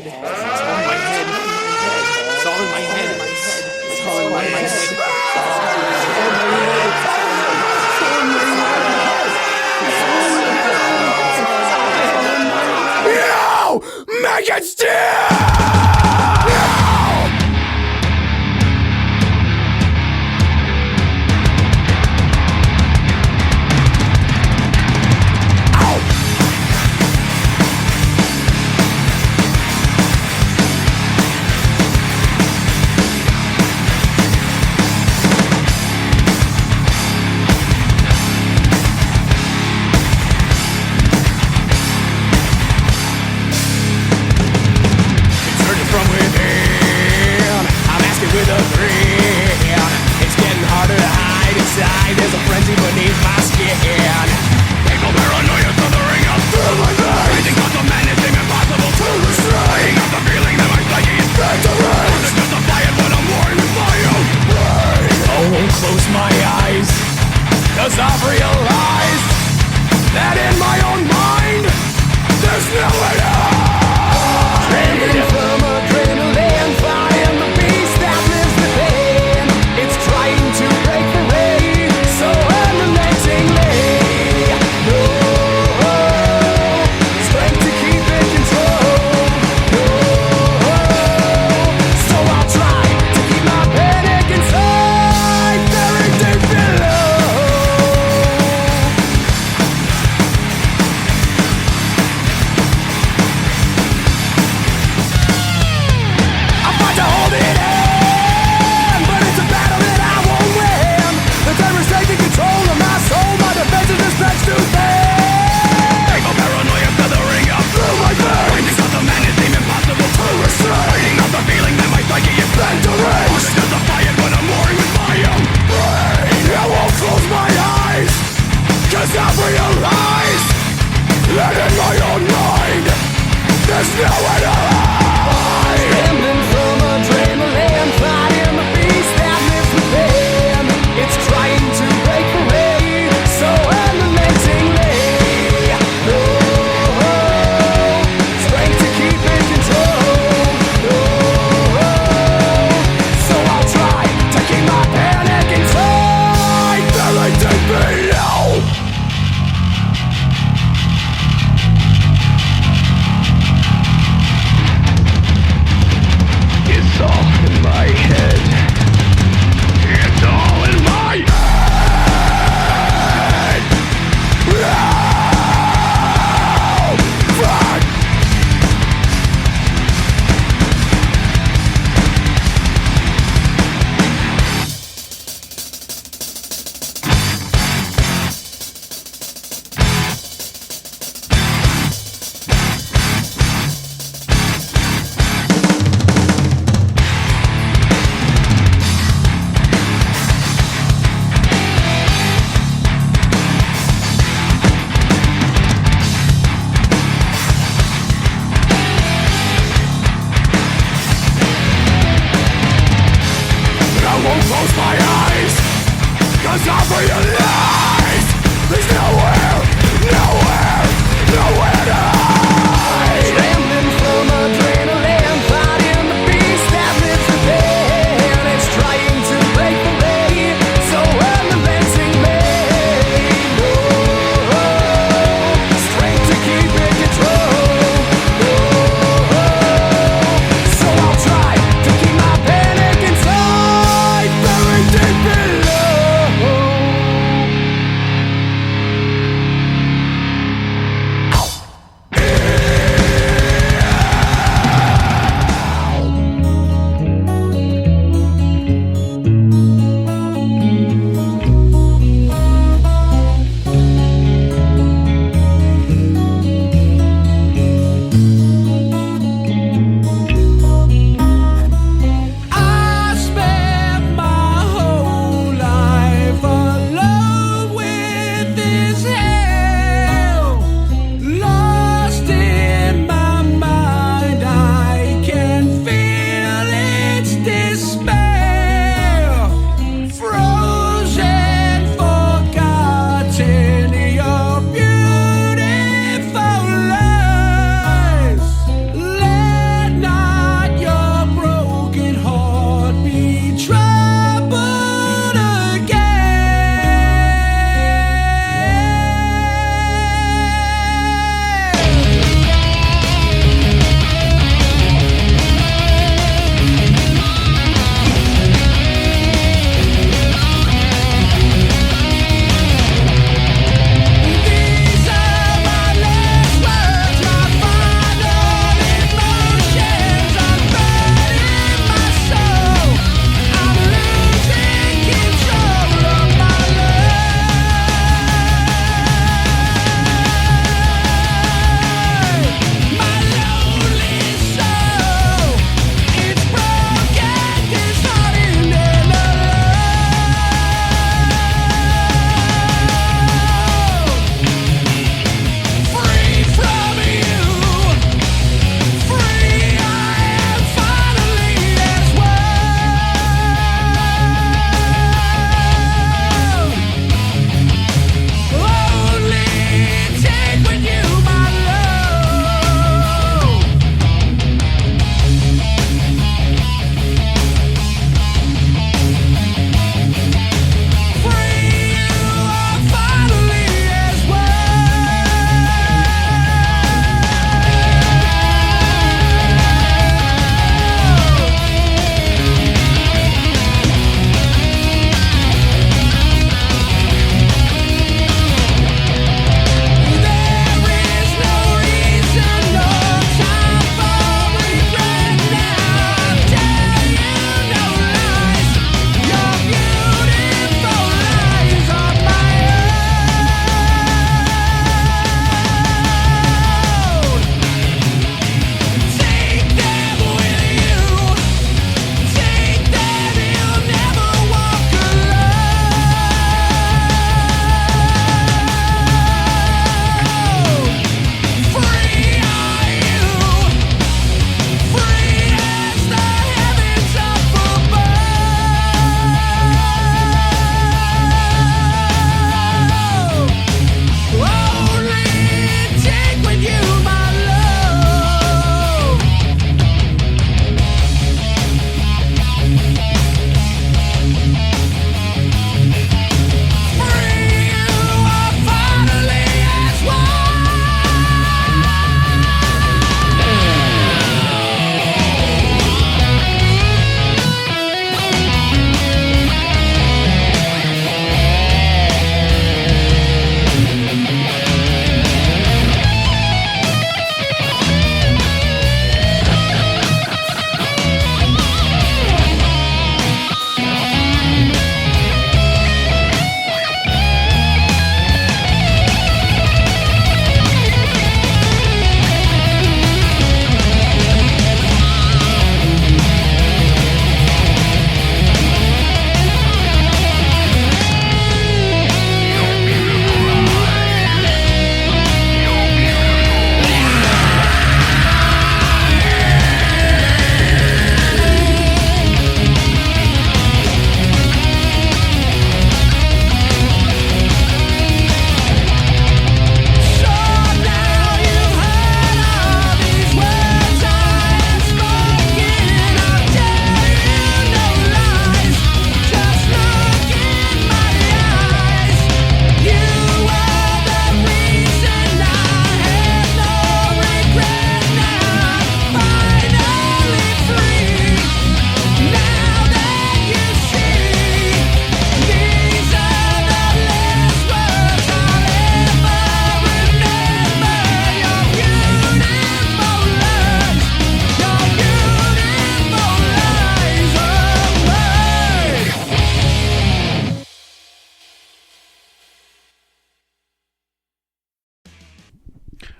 It's all in my head. It's all in my head. It's all in my head. You make it still! With a grin, it's getting harder to hide inside. There's a frenzy beneath my skin. Painful paranoia smothering up through my veins. Rising thoughts of madness seem impossible to restrain. Of the feeling that my psyche is bent to raise. Hard to justify it when I'm warring with my own brain. I won't close my eyes, 'cause I've realized that in my own mind there's no way out. Training from adrenaline, fighting the beast that lives within. It's trying to break free, so unrelentingly. No strength to keep in control. No, so I'll try to keep my panic inside, very deep below. I fight to hold it in, but it's a battle that I won't win. The terror's taking control of my soul, my defenses are stretched too thin. Painful paranoia feathering up through my veins. Rising thoughts of madness seem impossible to restrain. Fighting off the feeling that my psyche is bent to raise. Hard to justify it when I'm warring with my own brain. I won't close my eyes, 'cause I've realized that in my own mind there's nowhere to hide. Trembling from adrenaline, fighting the beast that lives within. It's trying to break free, so unrelentingly. No strength to keep in control. No, so I'll try to keep my panic inside, very deep below.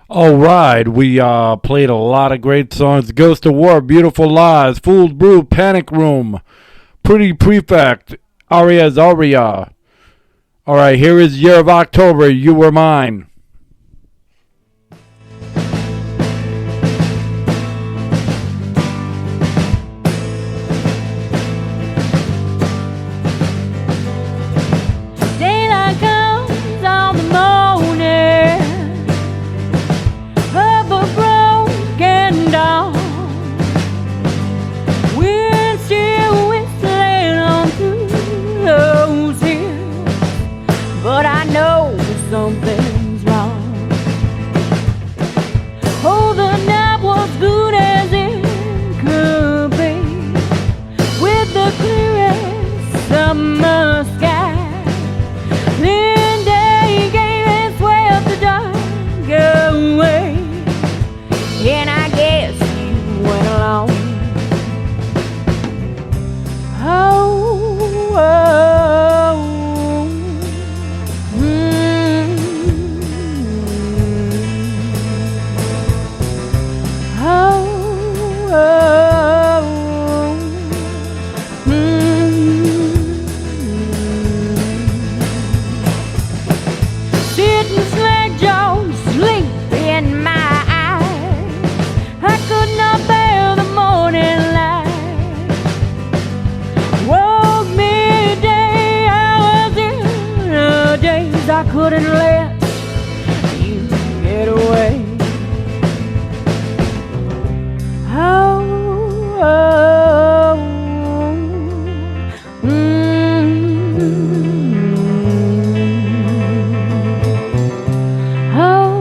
All right, we played a lot of great songs. Ghost of War, Beautiful Lies, Fool's Brew, Panic Room, Pretty Prefect, Aria's Aria. All right, here is Year of October, You Were Mine. Daylight comes on the morning of a broken dawn. We're still whistling on through those hills, but I know something's wrong. Oh, the night was good as it could be, with the clearest summer sky. Then day came and swept the dark away, and I guess you went along. Oh, oh, mm, oh, oh, sitting slack jawed, sleep in my eyes. I could not bear the morning light. Woke midday, I was in a daze. I couldn't let you get away. Oh, oh, oh, oh,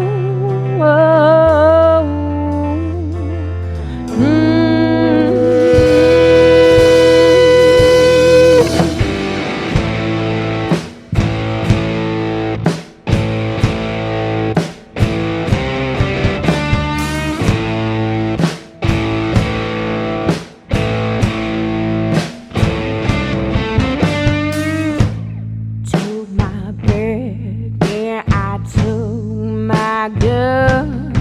took my bed, then I took my gun,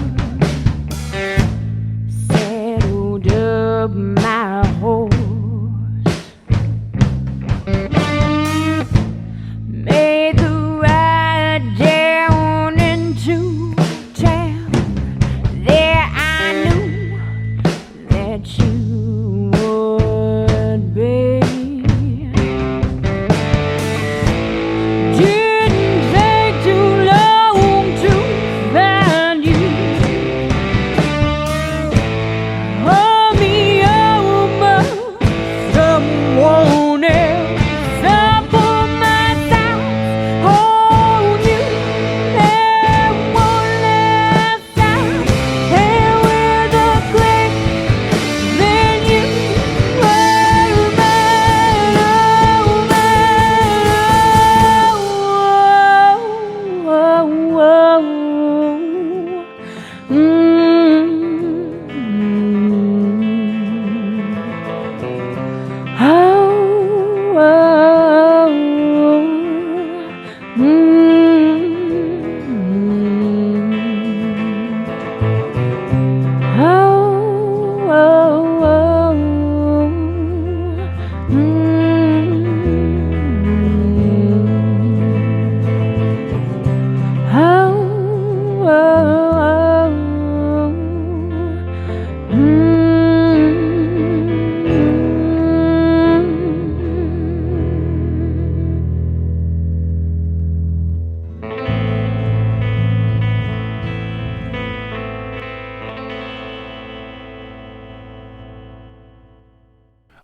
settled up my horse, made the ride down into town. There I knew that you would be. Didn't take too long to find you. Hold me over someone else. I put my thoughts on you and one last time. And with a click, then you were mine. Oh, oh, oh,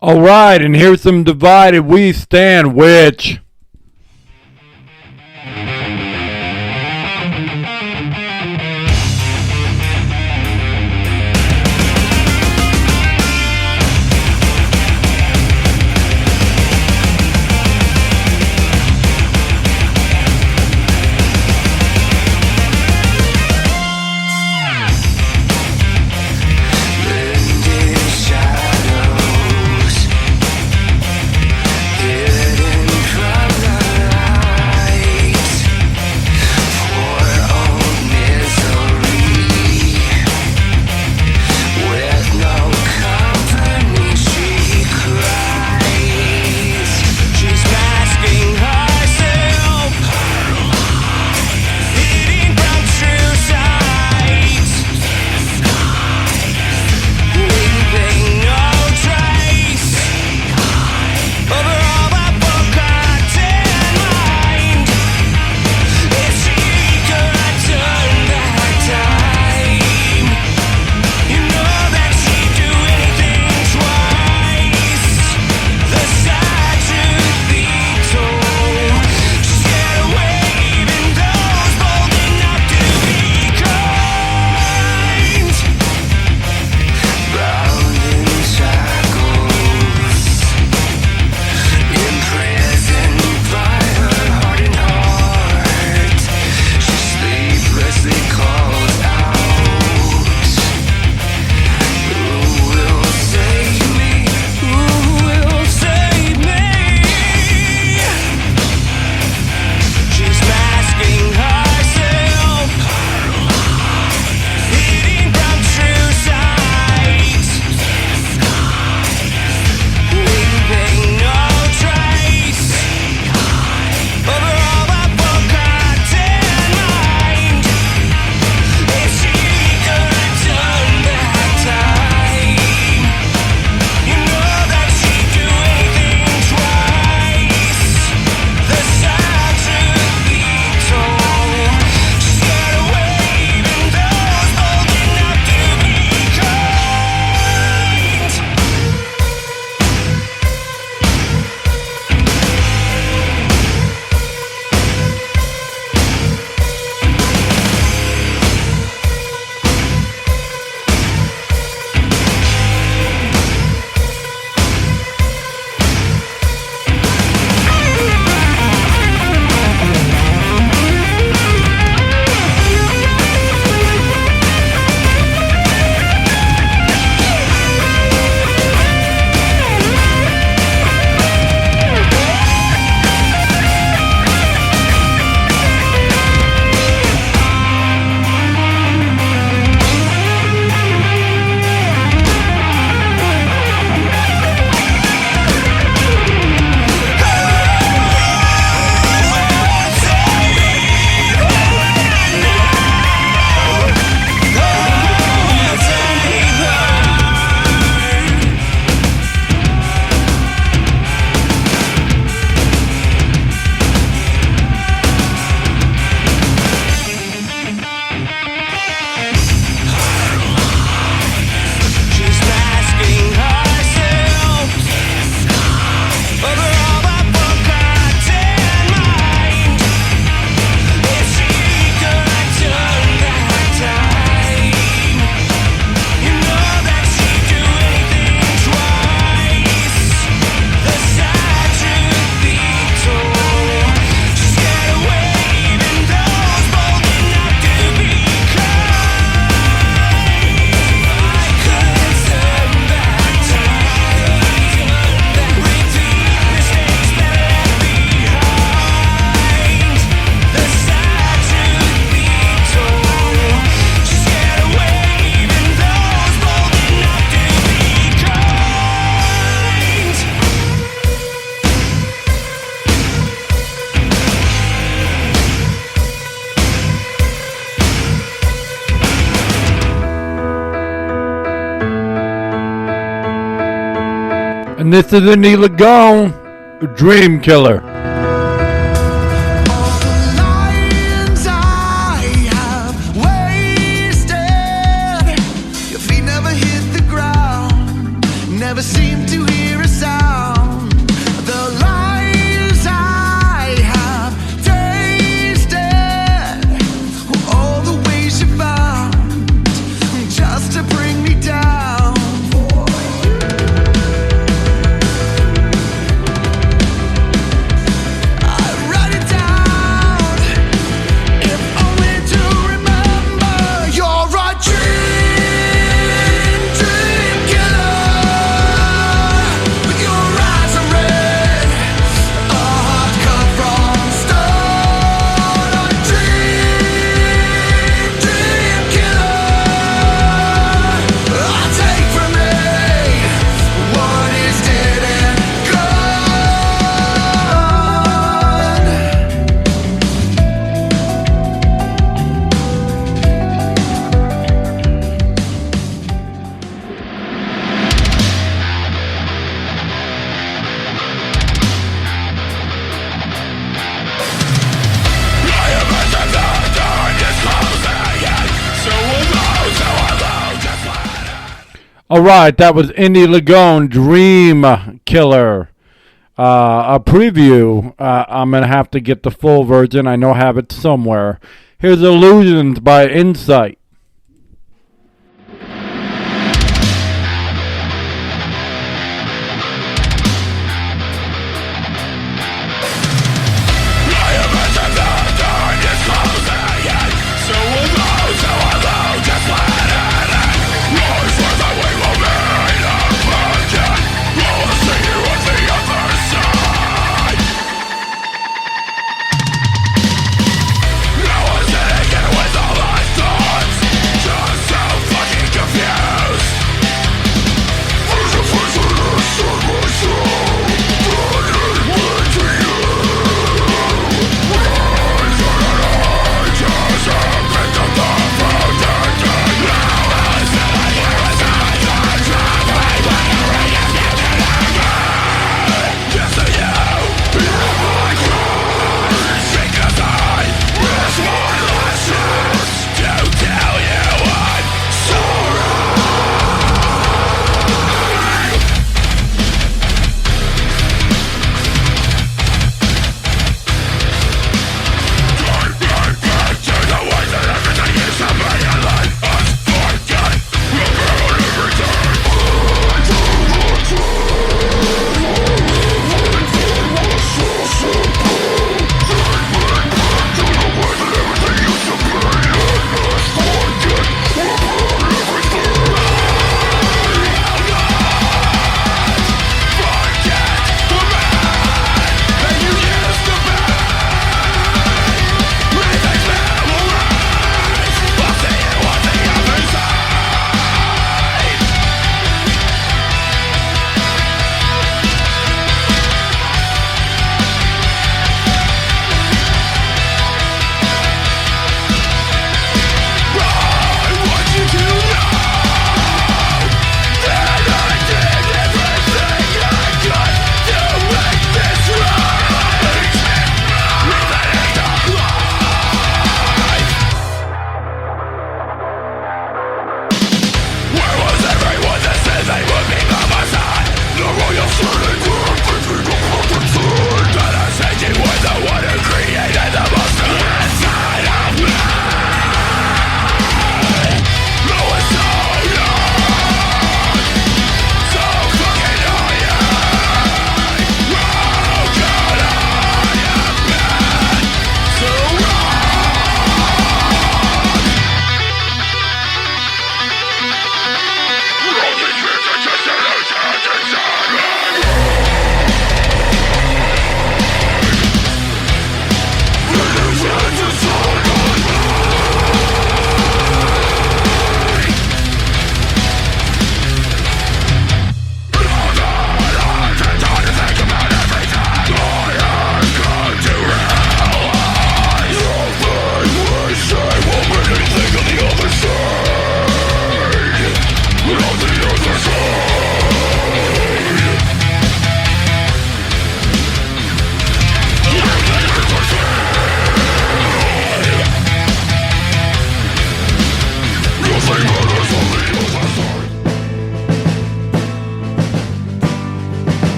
All right, and here's some Divided We Stand, which... Shadows hidden from And this is Andy Lagone, Dream Killer. Never seem to hear a sound. The lies I have tasted, all the ways you found just to bring me down. I write it down, if only to remember you're a dream killer. All right, that was Indy Lagone, Dream Killer. A preview. I'm going to have to get the full version. I know I have it somewhere. Here's Illusions by Insight. Get away with all my thoughts.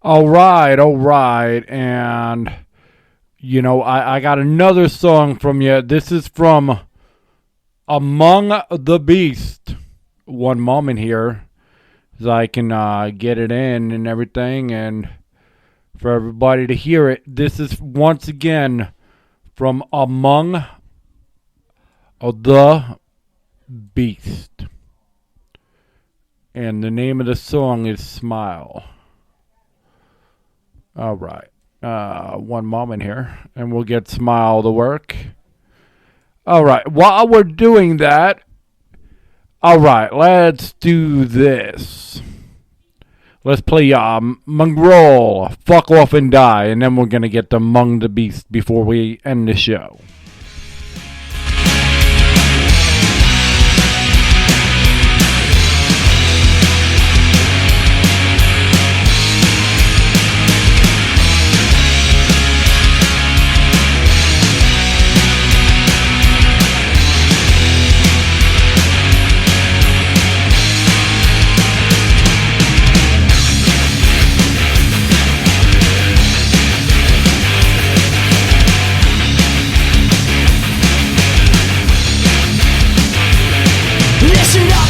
All right. And, you know, I got another song from you. This is from Among the Beast. One moment here, so I can get it in and everything, and for everybody to hear it. This is once again from Among the Beast. And the name of the song is Smile. All right. One moment here, and we'll get Smile to work. All right. While we're doing that, all right, let's do this. Let's play Mongrel, Fuck Off and Die, and then we're going to get to Among the Beast before we end the show.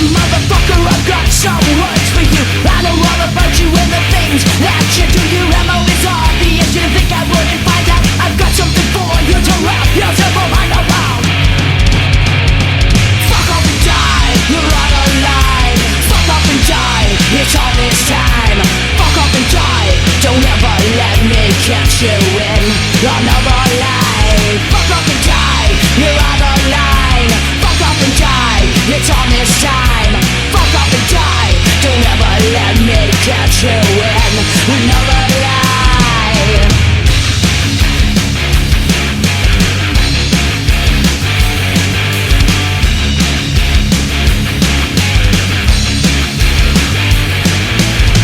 Motherfucker, I've got some words for you. I know all about you and the things that you do. Your MO is obvious, you think I wouldn't find out. I've got something for you to wrap yourself mind around. Fuck off and die, you're out of line. Fuck off and die, it's all this time. Fuck off and die, don't ever let me catch you in another lie. Fuck off and die, you're out of line. Fuck off and die, it's on this time. Fuck off and die, don't ever let me catch you in another lie.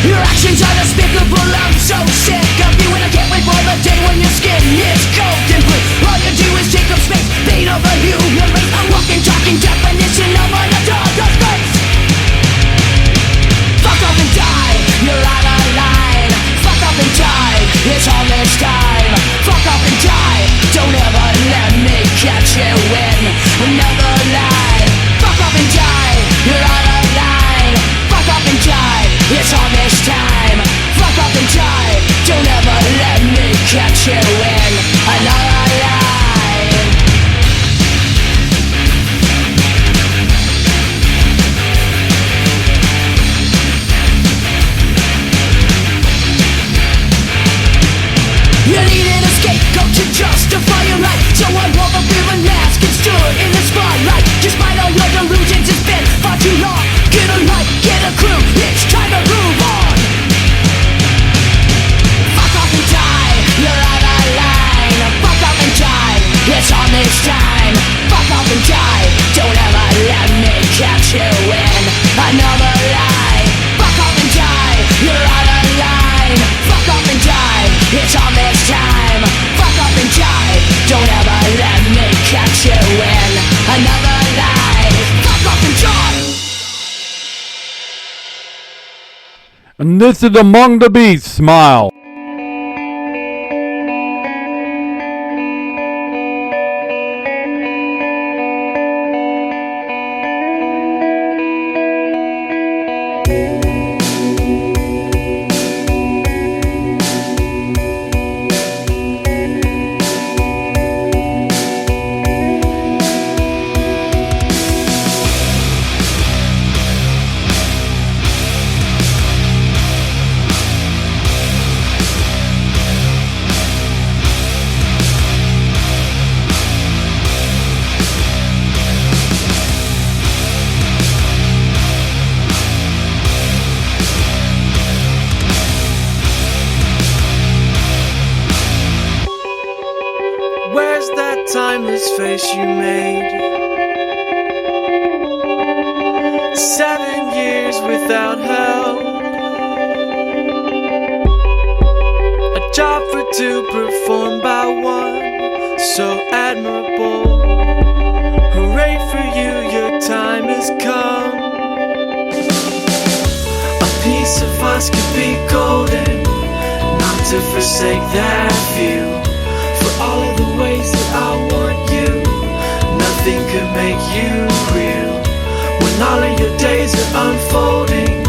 Your actions are despicable, I'm so sick of you. And I can't wait for the day when your skin is cold and blue. All you do is take up space, beat over human race. A walking, talking definition of an adult face. Fuck off and die, you're out of line. Fuck off and die, it's all this time. Fuck off and die, don't ever let me catch you in another lie. Fuck off and die, you're out of line. Fuck off and die, it's all this time. Fuck off and die, don't ever let me catch you in another lie. You need an scapegoat to justify your life. So I wore the fear and mask and stood in the spotlight. Despite all your delusions, it's been far too long. Get a life, get a crew, it's time to move on. Fuck off and die, you're out of line. Fuck off and die, it's on this time. Fuck off and die, don't ever let me catch you in another lie. Fuck off and die, you're out of line. Fuck off and die, it's on this time. Fuck off and die, don't ever let me catch you in another lie. Fuck off and die. And this is Among the Beasts, Smile. timeless face you made. 7 years without help, a job for two performed by one, so admirable. Hooray for you, your time has come. A piece of us could be golden, to forsake that view. For all of the ways that I want you, nothing could make you real. When all of your days are unfolding,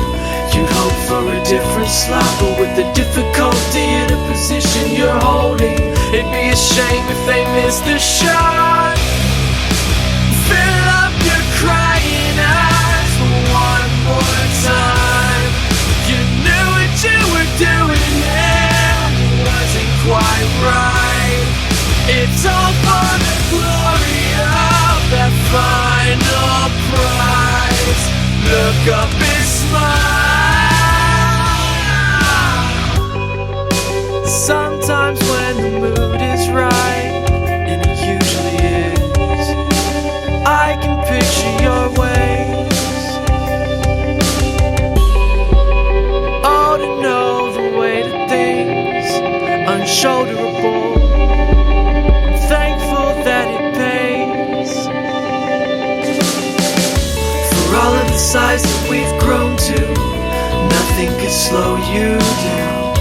you'd hope for a different slot, but with the difficulty of the position you're holding, it'd be a shame if they missed the shot. Fill up your crying eyes one more time. You knew what you were doing and it wasn't quite right. It's all for the glory of that final prize. Look up and smile. Sometimes when the mood is right, and it usually is, I can picture your ways. Oh, to know the way to things unshoulderable. I'm thankful that it pays. For all of the size that we've grown to, nothing could slow you down.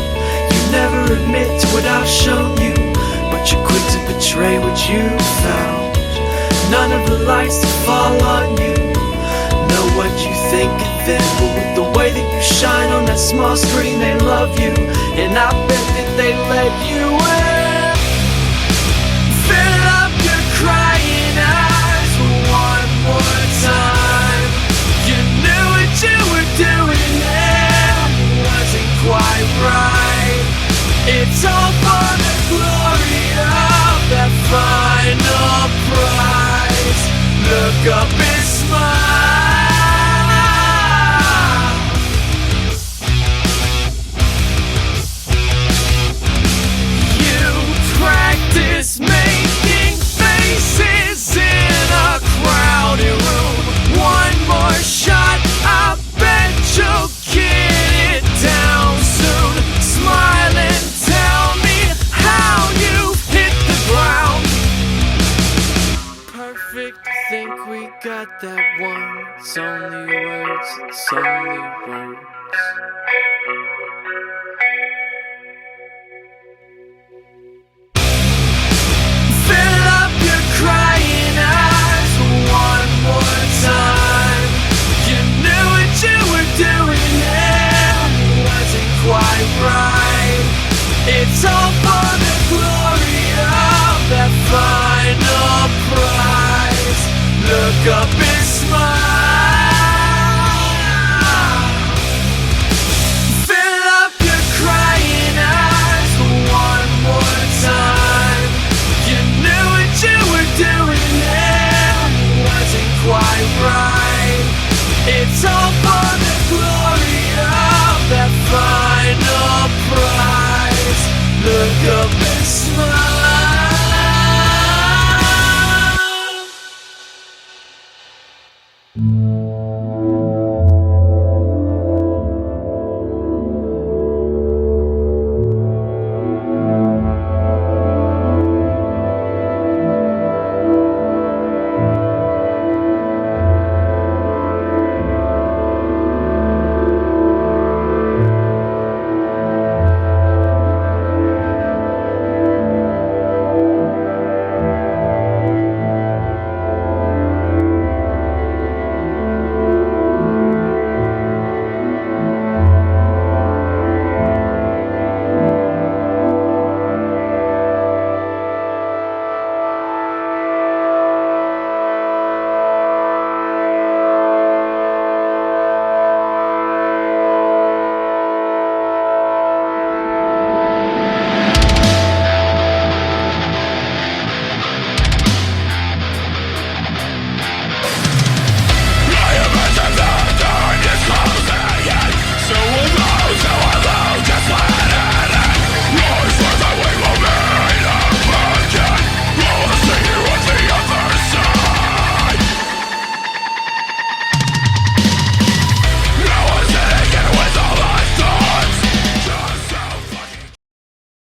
You never admit to what I've shown you, but you're quick to betray what you found. None of the lights that fall on you know what you think of them, but with the way that you shine on that small screen, they love you, and I bet that they let you in. Fill up your crying eyes one more time. You knew what you were doing and it wasn't quite right. It's all for the glory of that final prize. Look up and smile. You practice making faces in a crowded room. One more shot, I bet you'll get it down soon. Smile and tell me how you hit the ground. Perfect, think we got that one. It's only words, it's only words. Fill up your crying eyes one more time. You knew what you were doing and it wasn't quite right. It's all for the glory of that final prize. Look up